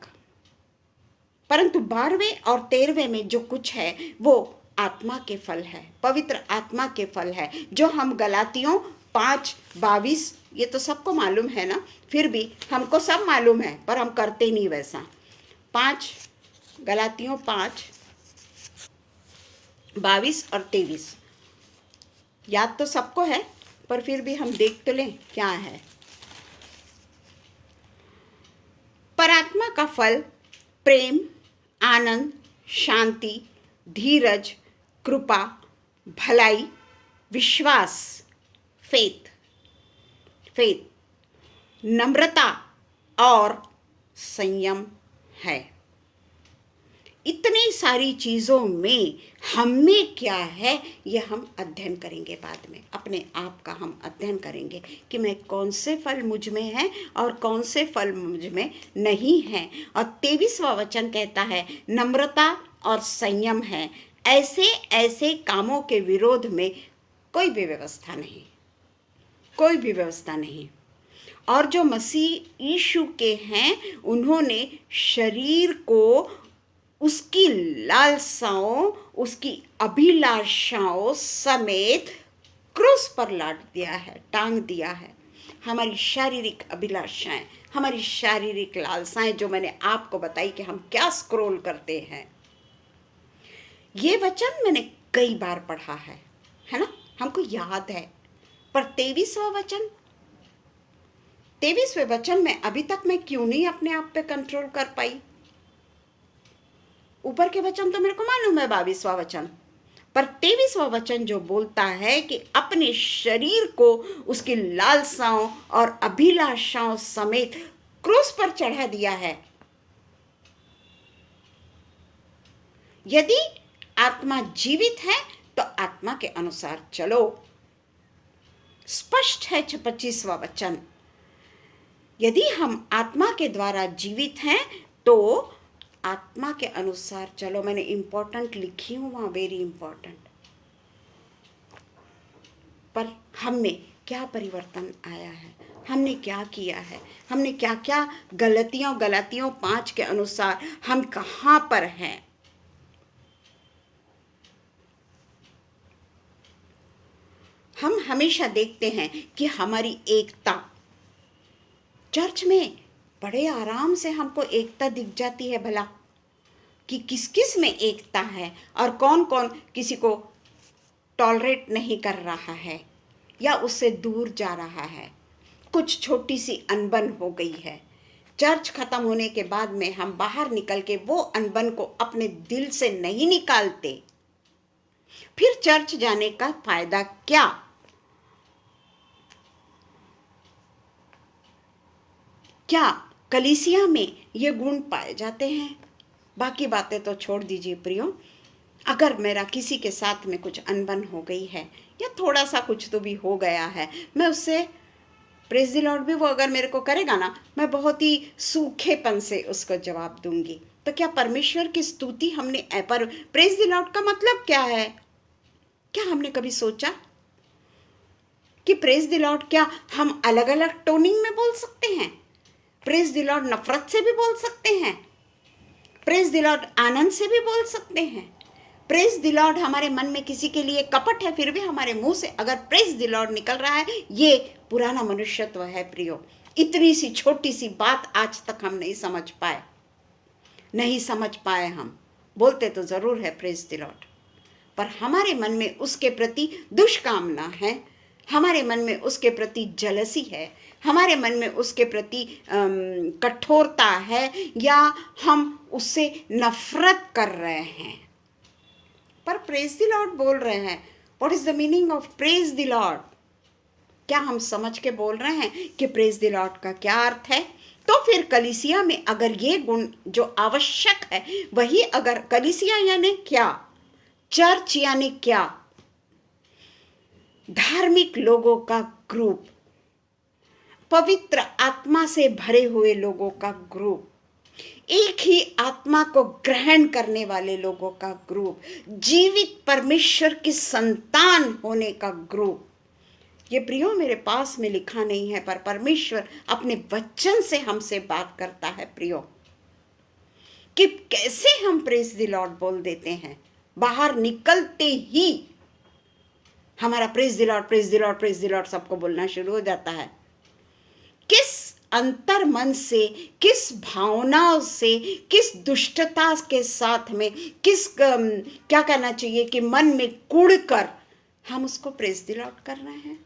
परंतु 12वें और 13वें में जो कुछ है वो आत्मा के फल है, पवित्र आत्मा के फल है, जो हम गलातियों 5:22, ये तो सबको मालूम है ना, फिर भी हमको सब मालूम है पर हम करते नहीं वैसा। गलातियों 5:22 और 23 याद तो सबको है, पर फिर भी हम देख तो लें क्या है। पर आत्मा का फल प्रेम, आनंद, शांति, धीरज, कृपा, भलाई, विश्वास, फेथ, नम्रता और संयम है। इतनी सारी चीजों में हम में क्या है, ये हम अध्ययन करेंगे बाद में, अपने आप का हम अध्ययन करेंगे कि मैं कौन से फल मुझ में है और कौन से फल मुझ में नहीं है। और 23वां वचन कहता है नम्रता और संयम है, ऐसे ऐसे कामों के विरोध में कोई भी व्यवस्था नहीं, कोई भी व्यवस्था नहीं। और जो मसीह यीशु के हैं, उन्होंने शरीर को उसकी लालसाओं, उसकी अभिलाषाओं समेत क्रूस पर लाद दिया है, टांग दिया है। हमारी शारीरिक अभिलाषाएं, हमारी शारीरिक लालसाएं, जो मैंने आपको बताई कि हम क्या स्क्रॉल करते हैं, ये वचन मैंने कई बार पढ़ा है ना, हमको याद है। पर 23वें वचन में अभी तक मैं क्यों नहीं अपने आप पे कंट्रोल कर पाई? ऊपर के वचन तो मेरे को मालूम है, 22वां वचन, पर 23वां वचन जो बोलता है कि अपने शरीर को उसकी लालसाओं और अभिलाषाओं समेत क्रूस पर चढ़ा दिया है। यदि आत्मा जीवित है तो आत्मा के अनुसार चलो। स्पष्ट है 25वां वचन, यदि हम आत्मा के द्वारा जीवित हैं तो आत्मा के अनुसार चलो। मैंने इंपॉर्टेंट लिखी हूं वहां, वेरी इंपॉर्टेंट। पर हम में क्या परिवर्तन आया है, हमने क्या किया है, हमने क्या क्या गलतियों 5 के अनुसार हम कहां पर हैं। हम हमेशा देखते हैं कि हमारी एकता, चर्च में बड़े आराम से हमको एकता दिख जाती है भला, कि किस किस में एकता है और कौन कौन किसी को टॉलरेट नहीं कर रहा है या उससे दूर जा रहा है, कुछ छोटी सी अनबन हो गई है, चर्च खत्म होने के बाद में हम बाहर निकल के वो अनबन को अपने दिल से नहीं निकालते, फिर चर्च जाने का फायदा क्या? क्या कलीसिया में ये गुण पाए जाते हैं? बाकी बातें तो छोड़ दीजिए प्रियो। अगर मेरा किसी के साथ में कुछ अनबन हो गई है या थोड़ा सा कुछ तो भी हो गया है, मैं उससे प्रेज द लॉर्ड भी वो अगर मेरे को करेगा ना, मैं बहुत ही सूखेपन से उसको जवाब दूंगी। तो क्या परमेश्वर की स्तुति हमने पर प्रेज द लॉर्ड का मतलब क्या है? क्या हमने कभी सोचा कि प्रेज द लॉर्ड क्या हम अलग अलग टोनिंग में बोल सकते हैं? प्रेज द लॉर्ड नफरत से भी बोल सकते हैं, प्रेज द लॉर्ड आनंद से भी बोल सकते हैं, प्रेज द लॉर्ड हमारे मन में किसी के लिए कपट है फिर भी हमारे मुंह से अगर प्रेज द लॉर्ड निकल रहा है, ये पुराना मनुष्यत्व है प्रियो। इतनी सी छोटी सी बात आज तक हम नहीं समझ पाए। हम बोलते तो जरूर है प्रेज द लॉर्ड, पर हमारे मन में उसके प्रति दुष्कामना है, हमारे मन में उसके प्रति जलसी है, हमारे मन में उसके प्रति कठोरता है, या हम उससे नफरत कर रहे हैं। पर प्रेज द लॉर्ड बोल रहे हैं। What is the meaning of praise the Lord? क्या हम समझ के बोल रहे हैं कि प्रेज द लॉर्ड का क्या अर्थ है? तो फिर कलीसिया में अगर ये गुण जो आवश्यक है वही, अगर कलीसिया यानी क्या, चर्च यानी क्या, धार्मिक लोगों का ग्रुप, पवित्र आत्मा से भरे हुए लोगों का ग्रुप, एक ही आत्मा को ग्रहण करने वाले लोगों का ग्रुप, जीवित परमेश्वर की संतान होने का ग्रुप। ये प्रियो मेरे पास में लिखा नहीं है, पर परमेश्वर अपने वचन से हमसे बात करता है प्रियो, कि कैसे हम प्रेज द लॉर्ड बोल देते हैं। बाहर निकलते ही हमारा praise the Lord praise the Lord praise the Lord सबको बोलना शुरू हो जाता है। किस अंतर मन से, किस भावनाओं से, किस दुष्टता के साथ में, किस क्या कहना चाहिए कि मन में कुड़ कर हम उसको प्रेज द लॉर्ड कर रहे हैं।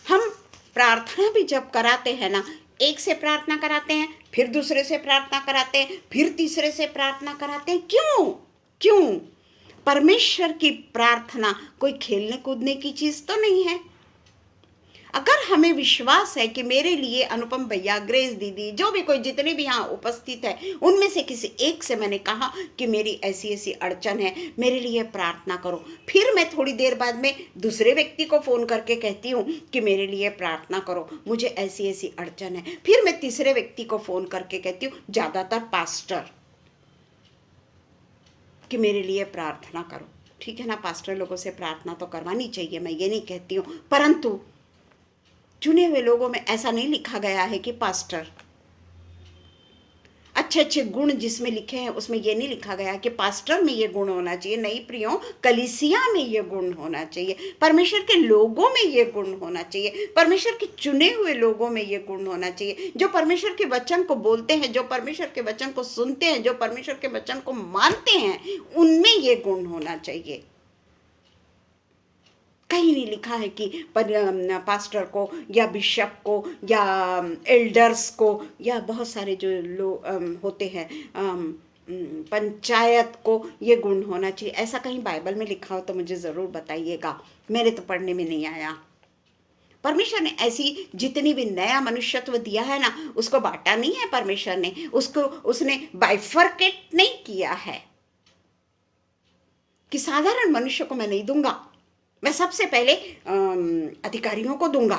हम प्रार्थना भी जब कराते हैं ना, एक से प्रार्थना कराते हैं, फिर दूसरे से प्रार्थना कराते हैं, फिर तीसरे से प्रार्थना कराते हैं। क्यों? परमेश्वर की प्रार्थना कोई खेलने कूदने की चीज तो नहीं है। अगर हमें विश्वास है कि मेरे लिए अनुपम भैया, ग्रेस दीदी, जो भी कोई जितने भी यहाँ उपस्थित है, उनमें से किसी एक से मैंने कहा कि मेरी ऐसी ऐसी अड़चन है, मेरे लिए प्रार्थना करो, फिर मैं थोड़ी देर बाद में दूसरे व्यक्ति को फोन करके कहती हूँ कि मेरे लिए प्रार्थना करो, मुझे ऐसी ऐसी अड़चन है, फिर मैं तीसरे व्यक्ति को फोन करके कहती हूँ, ज्यादातर पास्टर, कि मेरे लिए प्रार्थना करो। ठीक है ना, पास्टर लोगों से प्रार्थना तो करवानी चाहिए, मैं ये नहीं कहती हूँ, परंतु चुने हुए लोगों में ऐसा नहीं लिखा गया है कि पास्टर। अच्छे अच्छे गुण जिसमें लिखे हैं उसमें ये नहीं लिखा गया कि पास्टर में ये गुण होना चाहिए। नहीं प्रियो, कलीसिया में ये गुण होना चाहिए, परमेश्वर के लोगों में ये गुण होना चाहिए, परमेश्वर के चुने हुए लोगों में ये गुण होना चाहिए, जो परमेश्वर के वचन को बोलते हैं, जो परमेश्वर के वचन को सुनते हैं, जो परमेश्वर के वचन को मानते हैं, उनमें ये गुण होना चाहिए। कहीं नहीं लिखा है कि पास्टर को या बिशप को या एल्डर्स को या बहुत सारे जो लोग होते हैं पंचायत को ये गुण होना चाहिए। ऐसा कहीं बाइबल में लिखा हो तो मुझे ज़रूर बताइएगा, मेरे तो पढ़ने में नहीं आया। परमेश्वर ने ऐसी जितनी भी नया मनुष्यत्व दिया है ना, उसको बांटा नहीं है परमेश्वर ने, उसने बाइफरकेट नहीं किया है कि साधारण मनुष्य को मैं नहीं दूंगा, मैं सबसे पहले अधिकारियों को दूंगा,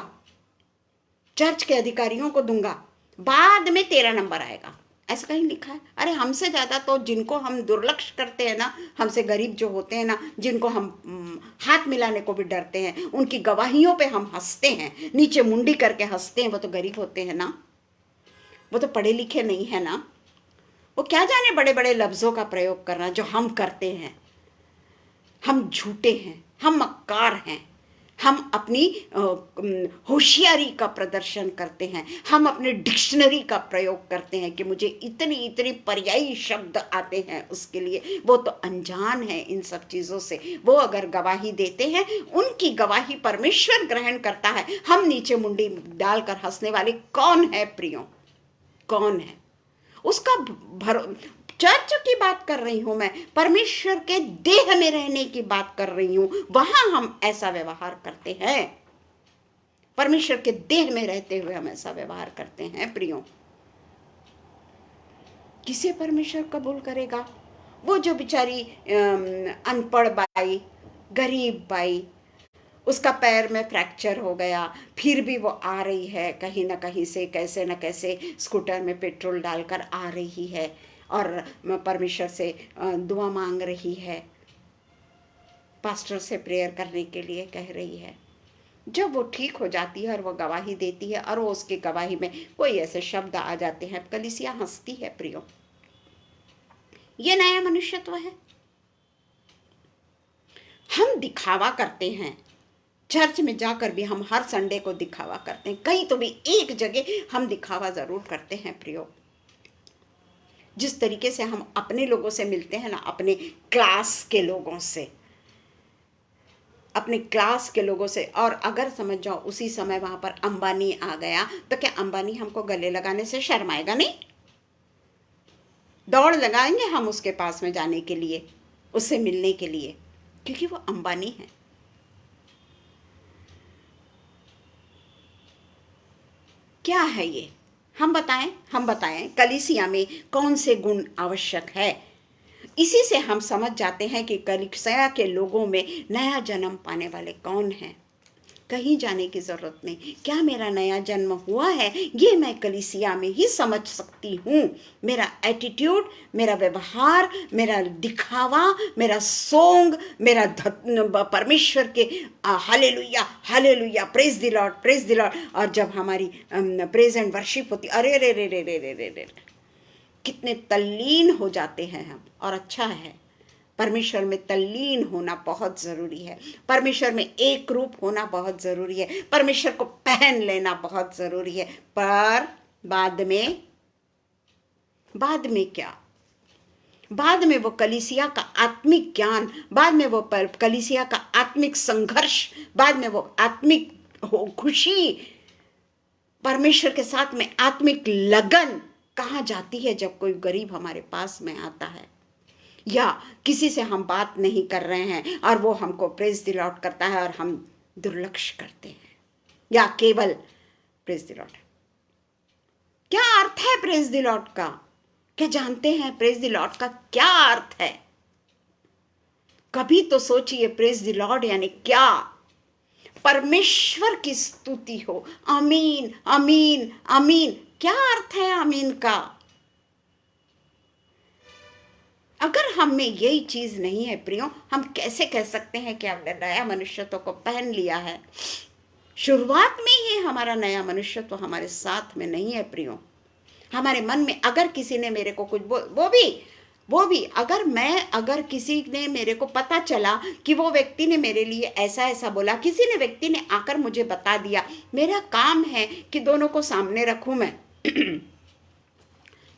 चर्च के अधिकारियों को दूंगा, बाद में तेरा नंबर आएगा। ऐसा कहीं लिखा है? अरे हमसे ज्यादा तो जिनको हम दुर्लक्ष्य करते हैं ना, हमसे गरीब जो होते हैं ना, जिनको हम हाथ मिलाने को भी डरते हैं, उनकी गवाहियों पे हम हंसते हैं, नीचे मुंडी करके हंसते हैं, वो तो गरीब होते हैं ना, वो तो पढ़े लिखे नहीं है ना, वो क्या जाने बड़े बड़े लफ्जों का प्रयोग करना जो हम करते हैं। हम झूठे हैं, हम मक्कार हैं, हम अपनी होशियारी का प्रदर्शन करते हैं, हम अपने डिक्शनरी का प्रयोग करते हैं कि मुझे इतनी इतनी पर्यायी शब्द आते हैं उसके लिए। वो तो अनजान है इन सब चीज़ों से। वो अगर गवाही देते हैं, उनकी गवाही परमेश्वर ग्रहण करता है। हम नीचे मुंडी डालकर हंसने वाले कौन है प्रियो? कौन है? उसका चर्च की बात कर रही हूं मैं, परमेश्वर के देह में रहने की बात कर रही हूं। वहां हम ऐसा व्यवहार करते हैं, परमेश्वर के देह में रहते हुए हम ऐसा व्यवहार करते हैं प्रियो। किसे परमेश्वर कबूल करेगा? वो जो बेचारी अनपढ़ बाई, गरीब बाई, उसका पैर में फ्रैक्चर हो गया, फिर भी वो आ रही है कहीं ना कहीं से, कैसे न कैसे स्कूटर में पेट्रोल डालकर आ रही है और परमेश्वर से दुआ मांग रही है, पास्टर से प्रेयर करने के लिए कह रही है। जब वो ठीक हो जाती है और वो गवाही देती है और वो उसकी गवाही में कोई ऐसे शब्द आ जाते हैं, कलीसिया हंसती है प्रियो। ये नया मनुष्यत्व है। हम दिखावा करते हैं, चर्च में जाकर भी हम हर संडे को दिखावा करते हैं, कहीं तो भी एक जगह हम दिखावा जरूर करते हैं प्रियो। जिस तरीके से हम अपने लोगों से मिलते हैं ना, अपने क्लास के लोगों से, अपने क्लास के लोगों से, और अगर समझ जाओ उसी समय वहां पर अंबानी आ गया तो क्या अंबानी हमको गले लगाने से शर्माएगा? नहीं, दौड़ लगाएंगे हम उसके पास में जाने के लिए, उससे मिलने के लिए, क्योंकि वो अंबानी है। क्या है ये? हम बताएं कलीसिया में कौन से गुण आवश्यक है। इसी से हम समझ जाते हैं कि कलीसिया के लोगों में नया जन्म पाने वाले कौन हैं। कहीं जाने की जरूरत नहीं। क्या मेरा नया जन्म हुआ है, ये मैं कलीसिया में ही समझ सकती हूँ। मेरा एटीट्यूड, मेरा व्यवहार, मेरा दिखावा, मेरा सोंग, मेरा परमेश्वर के hallelujah hallelujah, praise the Lord, praise the Lord. और जब हमारी प्रेज एंड वर्शिप होती, अरे रे रे रे रे रे रे रे, कितने तल्लीन हो जाते हैं हम। और अच्छा है, परमेश्वर में तल्लीन होना बहुत जरूरी है, परमेश्वर में एक रूप होना बहुत जरूरी है, परमेश्वर को पहन लेना बहुत जरूरी है। पर बाद में क्या? बाद में वो कलीसिया का आत्मिक ज्ञान, बाद में वो कलीसिया का आत्मिक संघर्ष, बाद में वो आत्मिक खुशी, परमेश्वर के साथ में आत्मिक लगन कहाँ जाती है? जब कोई गरीब हमारे पास में आता है, या किसी से हम बात नहीं कर रहे हैं और वो हमको प्रेज द लॉर्ड करता है और हम दुर्लक्ष्य करते हैं, या केवल प्रेज द लॉर्ड। क्या अर्थ है प्रेज द लॉर्ड का? क्या जानते हैं प्रेज द लॉर्ड का क्या अर्थ है? कभी तो सोचिए, प्रेज द लॉर्ड यानी क्या? परमेश्वर की स्तुति हो। आमीन आमीन आमीन। क्या अर्थ है आमीन का? अगर हम में यही चीज नहीं है प्रियो, हम कैसे कह सकते हैं कि हमने नया मनुष्यत्व को पहन लिया है? शुरुआत में ही हमारा नया मनुष्यत्व हमारे साथ में नहीं है प्रियो। हमारे मन में अगर किसी ने मेरे को कुछ वो भी अगर किसी ने मेरे को पता चला कि वो व्यक्ति ने मेरे लिए ऐसा ऐसा बोला, किसी ने व्यक्ति ने आकर मुझे बता दिया, मेरा काम है कि दोनों को सामने रखूं मैं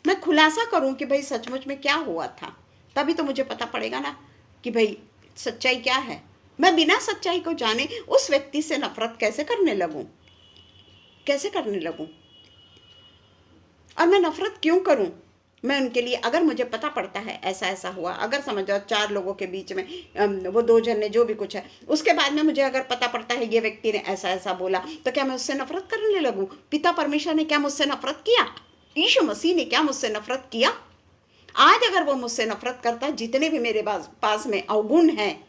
मैं खुलासा करूं कि भाई सचमुच में क्या हुआ था, तभी तो मुझे पता पड़ेगा ना कि भाई सच्चाई क्या है। मैं बिना सच्चाई को जाने उस व्यक्ति से नफरत कैसे करने लगूं? और मैं नफरत क्यों करूं? मैं उनके लिए, अगर मुझे पता पड़ता है ऐसा ऐसा हुआ, अगर समझ जाओ 4 लोगों के बीच में वो 2 जन ने जो भी कुछ है, उसके बाद में मुझे अगर पता पड़ता है ये व्यक्ति ने ऐसा ऐसा बोला, तो क्या मैं उससे नफरत करने लगूं? पिता परमेश्वर ने क्या मुझसे नफरत किया? यीशु मसीह ने क्या मुझसे नफरत किया? आज अगर वो मुझसे नफरत करता है, जितने भी मेरे पास में अवगुण हैं,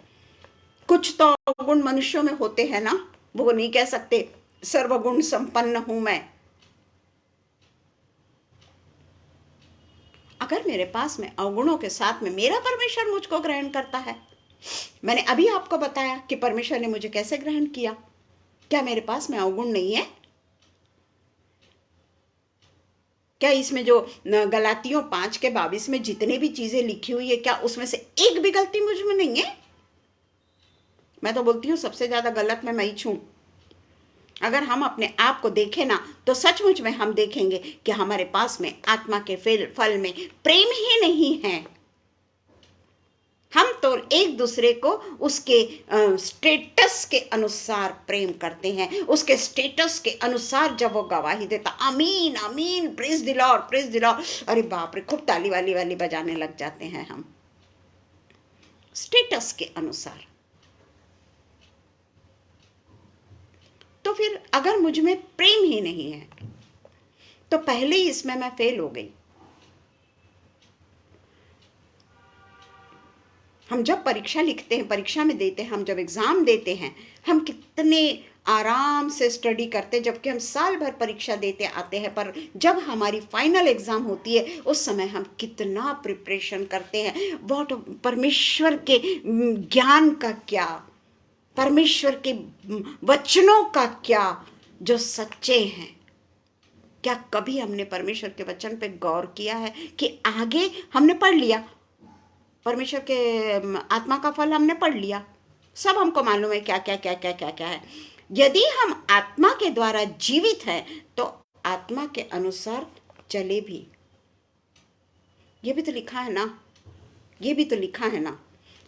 कुछ तो अवगुण मनुष्यों में होते हैं ना, वो नहीं कह सकते सर्वगुण संपन्न हूं मैं। अगर मेरे पास में अवगुणों के साथ में मेरा परमेश्वर मुझको ग्रहण करता है, मैंने अभी आपको बताया कि परमेश्वर ने मुझे कैसे ग्रहण किया। क्या मेरे पास में अवगुण नहीं है? क्या इसमें जो गलातियों 5:22 में जितने भी चीजें लिखी हुई है, क्या उसमें से एक भी गलती मुझ में नहीं है? मैं तो बोलती हूँ सबसे ज्यादा गलत मैं ही छूं। अगर हम अपने आप को देखें ना तो सचमुच में हम देखेंगे कि हमारे पास में आत्मा के फल में प्रेम ही नहीं है। हम तो एक दूसरे को उसके स्टेटस के अनुसार प्रेम करते हैं, उसके स्टेटस के अनुसार जब वो गवाही देता आमीन आमीन praise the Lord praise the Lord, अरे बाप रे खूब ताली वाली वाली बजाने लग जाते हैं हम स्टेटस के अनुसार। तो फिर अगर मुझ में प्रेम ही नहीं है तो पहले ही इसमें मैं फेल हो गई। हम जब परीक्षा लिखते हैं, परीक्षा में देते हैं, हम जब एग्जाम देते हैं, हम कितने आराम से स्टडी करते हैं, जबकि हम साल भर परीक्षा देते आते हैं, पर जब हमारी फाइनल एग्जाम होती है उस समय हम कितना प्रिपरेशन करते हैं। बहुत परमेश्वर के ज्ञान का क्या, परमेश्वर के वचनों का क्या जो सच्चे हैं। क्या कभी हमने परमेश्वर के वचन पे गौर किया है कि आगे हमने पढ़ लिया, परमेश्वर के आत्मा का फल हमने पढ़ लिया, सब हमको मालूम है क्या क्या क्या क्या क्या क्या है। यदि हम आत्मा के द्वारा जीवित हैं तो आत्मा के अनुसार चले भी। ये भी तो लिखा है ना, ये भी तो लिखा है ना,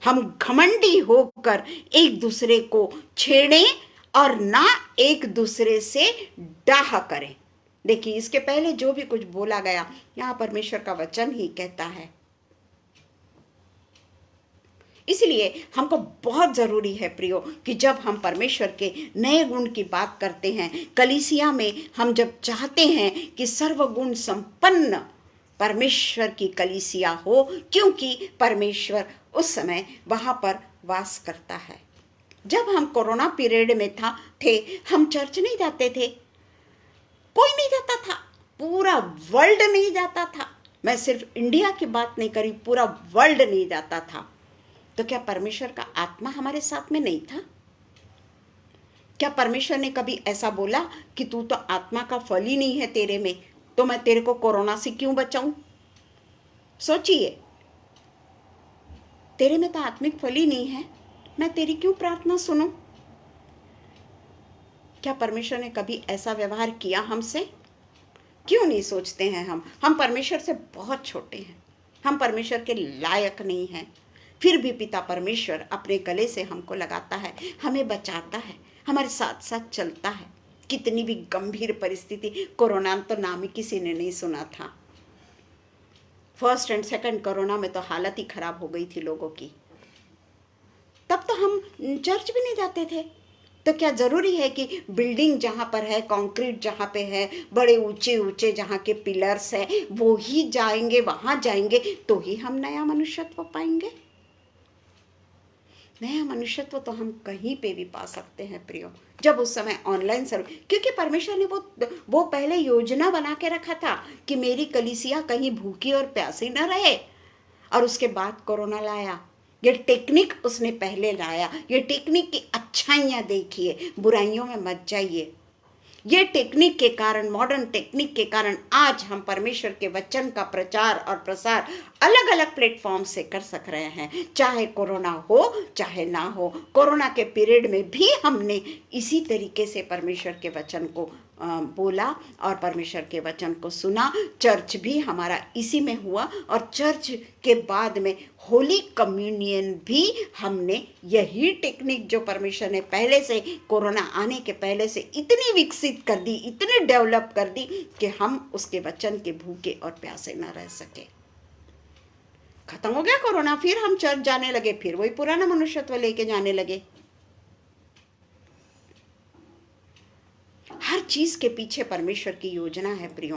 हम घमंडी होकर एक दूसरे को छेड़ें और ना एक दूसरे से डाह करें। देखिए इसके पहले जो भी कुछ बोला गया यहाँ परमेश्वर का वचन ही कहता है। इसलिए हमको बहुत जरूरी है प्रियो कि जब हम परमेश्वर के नए गुण की बात करते हैं, कलीसिया में हम जब चाहते हैं कि सर्वगुण संपन्न परमेश्वर की कलीसिया हो, क्योंकि परमेश्वर उस समय वहां पर वास करता है। जब हम कोरोना पीरियड में थे हम चर्च नहीं जाते थे, कोई नहीं जाता था, पूरा वर्ल्ड नहीं जाता था। मैं सिर्फ इंडिया की बात नहीं करी, पूरा वर्ल्ड नहीं जाता था। तो क्या परमेश्वर का आत्मा हमारे साथ में नहीं था? क्या परमेश्वर ने कभी ऐसा बोला कि तू तो आत्मा का फल ही नहीं है तेरे में, तो मैं तेरे को कोरोना से क्यों बचाऊं? सोचिए, तेरे में तो आत्मिक फल ही नहीं है, मैं तेरी क्यों प्रार्थना सुनूं? क्या परमेश्वर ने कभी ऐसा व्यवहार किया हमसे? क्यों नहीं सोचते हैं हम परमेश्वर से बहुत छोटे हैं, हम परमेश्वर के लायक नहीं हैं। फिर भी पिता परमेश्वर अपने गले से हमको लगाता है, हमें बचाता है, हमारे साथ साथ चलता है। कितनी भी गंभीर परिस्थिति, कोरोना तो नाम ही किसी ने नहीं सुना था। फर्स्ट एंड सेकंड कोरोना में तो हालत ही खराब हो गई थी लोगों की। तब तो हम चर्च भी नहीं जाते थे। तो क्या जरूरी है कि बिल्डिंग जहाँ पर है, कंक्रीट जहाँ पे है, बड़े ऊंचे ऊंचे जहाँ के पिलर्स है, वो ही जाएंगे, वहां जाएंगे तो ही हम नया मनुष्यत्व पाएंगे? नया मनुष्यत्व तो हम कहीं पे भी पा सकते हैं प्रियो, जब उस समय ऑनलाइन सर्व, क्योंकि परमेश्वर ने वो पहले योजना बना के रखा था कि मेरी कलीसिया कहीं भूखी और प्यासी न रहे। और उसके बाद कोरोना लाया, ये टेक्निक उसने पहले लाया। ये टेक्निक की अच्छाइयाँ देखिए, बुराइयों में मत जाइए। ये टेक्निक के कारण, मॉडर्न टेक्निक के कारण आज हम परमेश्वर के वचन का प्रचार और प्रसार अलग अलग प्लेटफॉर्म से कर सक रहे हैं, चाहे कोरोना हो चाहे ना हो। कोरोना के पीरियड में भी हमने इसी तरीके से परमेश्वर के वचन को बोला और परमेश्वर के वचन को सुना। चर्च भी हमारा इसी में हुआ और चर्च के बाद में होली कम्युनियन भी हमने यही टेक्निक जो परमेश्वर ने पहले से, कोरोना आने के पहले से इतनी विकसित कर दी, इतनी डेवलप कर दी कि हम उसके वचन के भूखे और प्यासे न रह सके। खत्म हो गया कोरोना, फिर हम चर्च जाने लगे, फिर वही पुराना मनुष्यत्व लेके जाने लगे। हर चीज के पीछे परमेश्वर की योजना है प्रियो।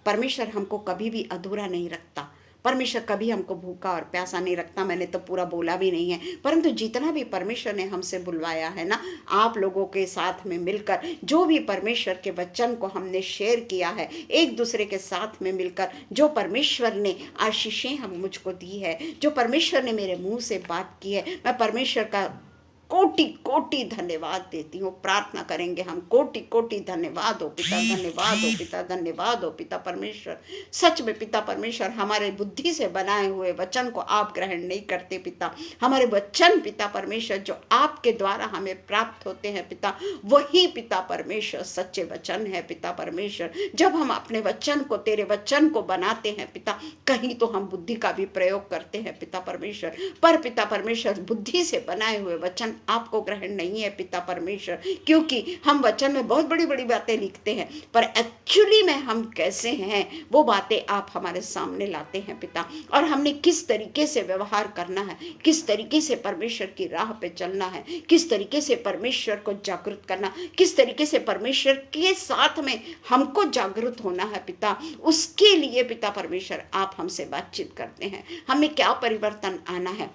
परमेश्वर हमको कभी भी अधूरा नहीं रखता, परमेश्वर कभी हमको भूखा और प्यासा नहीं रखता। मैंने तो पूरा बोला भी नहीं है, परंतु जितना भी परमेश्वर ने हमसे बुलवाया है ना, आप लोगों के साथ में मिलकर जो भी परमेश्वर के वचन को हमने शेयर किया है, एक दूसरे के साथ में मिलकर जो परमेश्वर ने आशीषें हम मुझको दी है, जो परमेश्वर ने मेरे मुंह से बात की है, मैं परमेश्वर का कोटि कोटि धन्यवाद देती हूँ। प्रार्थना करेंगे हम, कोटि कोटि धन्यवाद हो पिता, धन्यवाद हो पिता, धन्यवाद हो पिता परमेश्वर। सच में पिता परमेश्वर, हमारे बुद्धि से बनाए हुए वचन को आप ग्रहण नहीं करते पिता। हमारे वचन पिता परमेश्वर जो आपके द्वारा हमें प्राप्त होते हैं पिता, वही पिता परमेश्वर सच्चे वचन है पिता परमेश्वर। जब हम अपने वचन को, तेरे वचन को बनाते हैं पिता, कहीं तो हम बुद्धि का भी प्रयोग करते हैं पिता परमेश्वर, पर पिता परमेश्वर बुद्धि से बनाए हुए वचन आपको ग्रहण नहीं है पिता परमेश्वर। क्योंकि हम वचन में बहुत बड़ी बड़ी बातें लिखते हैं, पर एक्चुअली में हम कैसे हैं वो बातें आप हमारे सामने लाते हैं पिता। और हमने किस तरीके से व्यवहार करना है, किस तरीके से परमेश्वर की राह पे चलना है, किस तरीके से परमेश्वर को जागृत करना, किस तरीके से परमेश्वर के साथ में हमको जागृत होना है पिता, उसके लिए पिता परमेश्वर आप हमसे बातचीत करते हैं। हमें क्या परिवर्तन आना है,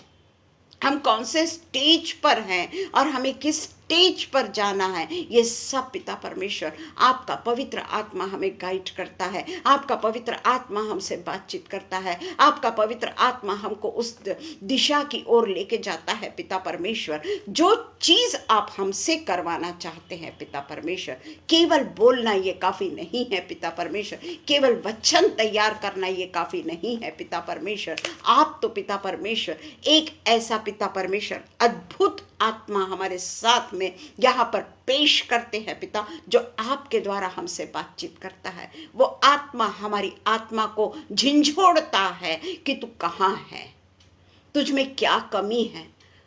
हम कौन से स्टेज पर हैं और हमें किस स्टेज पर जाना है, ये सब पिता परमेश्वर आपका पवित्र आत्मा हमें गाइड करता है। आपका पवित्र आत्मा हमसे बातचीत करता है। आपका पवित्र आत्मा हमको उस दिशा की ओर लेके जाता है पिता परमेश्वर। जो चीज आप हमसे करवाना चाहते हैं पिता परमेश्वर, केवल बोलना ये काफी नहीं है पिता परमेश्वर, केवल वचन तैयार करना ये काफी नहीं है पिता परमेश्वर। आप तो पिता परमेश्वर एक ऐसा पिता परमेश्वर अद्भुत आत्मा हमारे साथ में यहाँ पर पेश करते हैं पिता, जो आपके द्वारा हमसे बातचीत करता है। वो आत्मा हमारी आत्मा को झिंझोड़ता है कि तू कहाँ है, तुझ में क्या कमी है,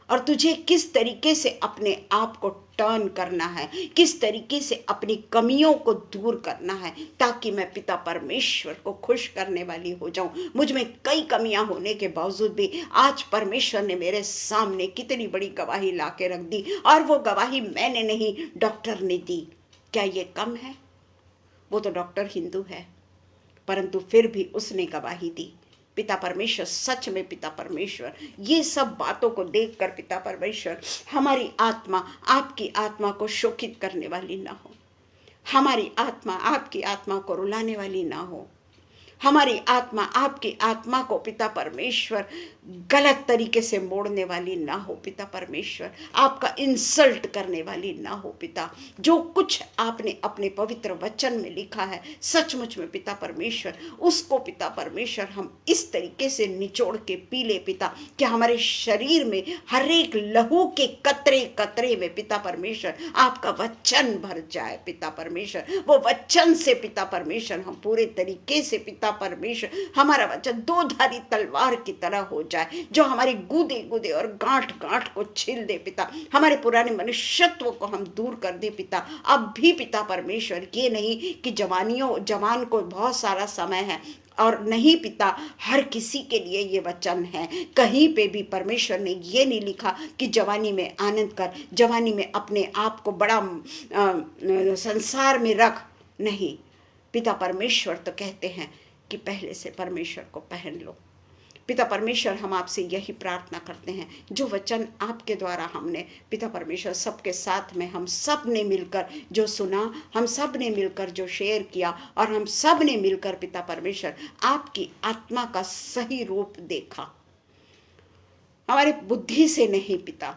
और तुझे किस तरीके से अपने आप को टर्न करना है, किस तरीके से अपनी कमियों को दूर करना है, ताकि मैं पिता परमेश्वर को खुश करने वाली हो जाऊं। मुझ में कई कमियां होने के बावजूद भी आज परमेश्वर ने मेरे सामने कितनी बड़ी गवाही ला के रख दी, और वो गवाही मैंने नहीं, डॉक्टर ने दी। क्या ये कम है? वो तो डॉक्टर हिंदू है, परंतु फिर भी उसने गवाही दी। पिता परमेश्वर सच में पिता परमेश्वर, ये सब बातों को देखकर पिता परमेश्वर हमारी आत्मा आपकी आत्मा को शोकित करने वाली ना हो, हमारी आत्मा आपकी आत्मा को रुलाने वाली ना हो, हमारी आत्मा आपकी आत्मा को पिता परमेश्वर गलत तरीके से मोड़ने वाली ना हो पिता परमेश्वर, आपका इंसल्ट करने वाली ना हो पिता। जो कुछ आपने अपने पवित्र वचन में लिखा है सचमुच में पिता परमेश्वर, उसको पिता परमेश्वर हम इस तरीके से निचोड़ के पी ले पिता, कि हमारे शरीर में हर एक लहू के कतरे कतरे में पिता परमेश्वर आपका वचन भर जाए पिता परमेश्वर। वो वचन से पिता परमेश्वर हम पूरे तरीके से पिता परमेश्वर, हमारा वचन दो धारी तलवार की तरह हो जाए, जो हमारे गूदे गूदे और गांठ गांठ को छील दे पिता, हमारे पुराने मनुष्यत्व को हम दूर कर दे पिता। अब भी पिता परमेश्वर ये नहीं कि जवान को बहुत सारा समय है, और नहीं पिता, हर किसी के लिए ये वचन है। कहीं पे भी परमेश्वर ने ये नहीं लिखा कि जवानी में आनंद कर, जवानी में अपने आप को बड़ा संसार में रख, नहीं। पिता परमेश्वर तो कहते हैं कि पहले से परमेश्वर को पहन लो। पिता परमेश्वर हम आपसे यही प्रार्थना करते हैं, जो वचन आपके द्वारा हमने पिता परमेश्वर सबके साथ में हम सब ने मिलकर जो सुना, हम सब ने मिलकर जो शेयर किया, और हम सब ने मिलकर पिता परमेश्वर आपकी आत्मा का सही रूप देखा, हमारी बुद्धि से नहीं पिता,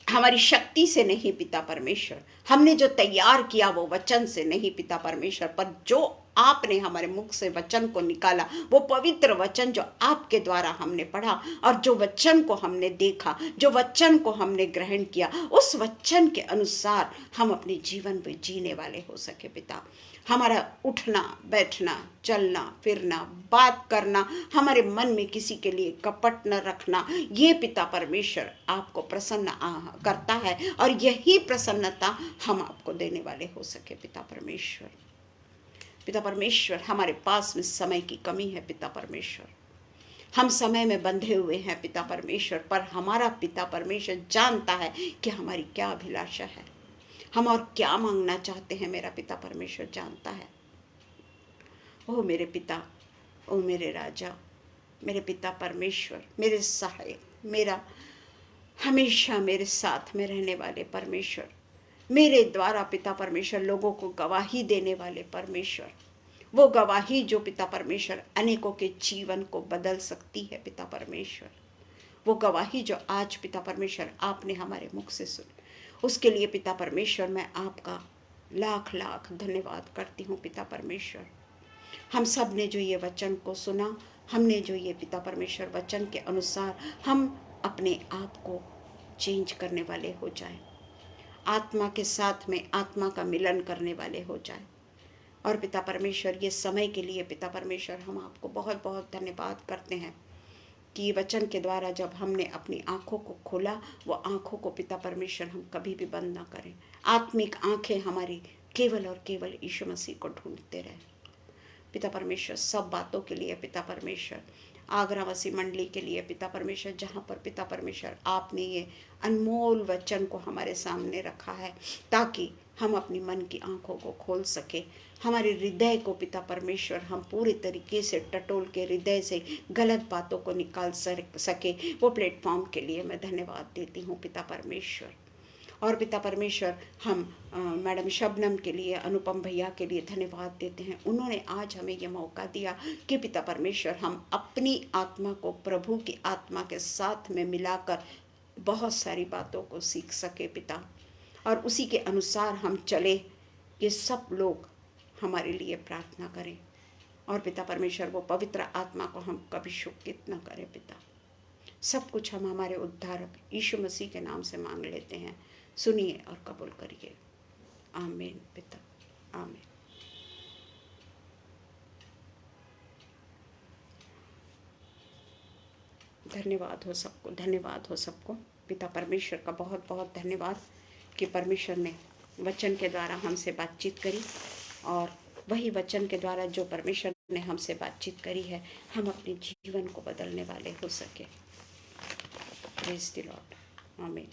हमारी शक्ति से नहीं पिता परमेश्वर, हमने जो तैयार किया वो वचन से नहीं पिता परमेश्वर, पर जो आपने हमारे मुख से वचन को निकाला, वो पवित्र वचन जो आपके द्वारा हमने पढ़ा, और जो वचन को हमने देखा, जो वचन को हमने ग्रहण किया, उस वचन के अनुसार हम अपने जीवन में जीने वाले हो सके पिता। हमारा उठना बैठना, चलना फिरना, बात करना, हमारे मन में किसी के लिए कपट न रखना, ये पिता परमेश्वर आपको प्रसन्न करता है, और यही प्रसन्नता हम आपको देने वाले हो सके पिता परमेश्वर। पिता परमेश्वर, हमारे पास में समय की कमी है पिता परमेश्वर, हम समय में बंधे हुए हैं पिता परमेश्वर, पर हमारा पिता परमेश्वर जानता है कि हमारी क्या अभिलाषा है, हम और क्या मांगना चाहते हैं, मेरा पिता परमेश्वर जानता है। ओ मेरे पिता, ओ मेरे राजा, मेरे पिता परमेश्वर, मेरे सहायक, मेरा हमेशा मेरे साथ में रहने वाले परमेश्वर, मेरे द्वारा पिता परमेश्वर लोगों को गवाही देने वाले परमेश्वर, वो गवाही जो पिता परमेश्वर अनेकों के जीवन को बदल सकती है पिता परमेश्वर। वो गवाही जो आज पिता परमेश्वर आपने हमारे मुख से सुनी, उसके लिए पिता परमेश्वर मैं आपका लाख लाख धन्यवाद करती हूँ पिता परमेश्वर। हम सब ने जो ये वचन को सुना, हमने जो ये पिता परमेश्वर वचन के अनुसार हम अपने आप को चेंज करने वाले हो जाए, आत्मा के साथ में आत्मा का मिलन करने वाले हो जाए। और पिता परमेश्वर ये समय के लिए पिता परमेश्वर हम आपको बहुत बहुत धन्यवाद करते हैं कि ये वचन के द्वारा जब हमने अपनी आँखों को खोला, वो आँखों को पिता परमेश्वर हम कभी भी बंद ना करें। आत्मिक आँखें हमारी केवल और केवल यीशु मसीह को ढूंढते रहे पिता परमेश्वर। सब बातों के लिए पिता परमेश्वर, आगरा मसीह मंडली के लिए पिता परमेश्वर, जहाँ पर पिता परमेश्वर आपने ये अनमोल वचन को हमारे सामने रखा है, ताकि हम अपनी मन की आंखों को खोल सके, हमारे हृदय को पिता परमेश्वर हम पूरे तरीके से टटोल के हृदय से गलत बातों को निकाल सके। वो प्लेटफॉर्म के लिए मैं धन्यवाद देती हूँ पिता परमेश्वर। और पिता परमेश्वर हम मैडम शबनम के लिए, अनुपम भैया के लिए धन्यवाद देते हैं। उन्होंने आज हमें ये मौका दिया कि पिता परमेश्वर हम अपनी आत्मा को प्रभु की आत्मा के साथ में मिलाकर बहुत सारी बातों को सीख सके पिता, और उसी के अनुसार हम चले। ये सब लोग हमारे लिए प्रार्थना करें, और पिता परमेश्वर वो पवित्र आत्मा को हम कभी शोकित न करें पिता। सब कुछ हम हमारे उद्धारक यीशु मसीह के नाम से मांग लेते हैं, सुनिए और कबूल करिए। आमीन पिता, आमीन। धन्यवाद हो सबको, धन्यवाद हो सबको। पिता परमेश्वर का बहुत बहुत धन्यवाद कि परमेश्वर ने वचन के द्वारा हमसे बातचीत करी, और वही वचन के द्वारा जो परमेश्वर ने हमसे बातचीत करी है, हम अपने जीवन को बदलने वाले हो सके। प्रेज़ द लॉर्ड, आमीन।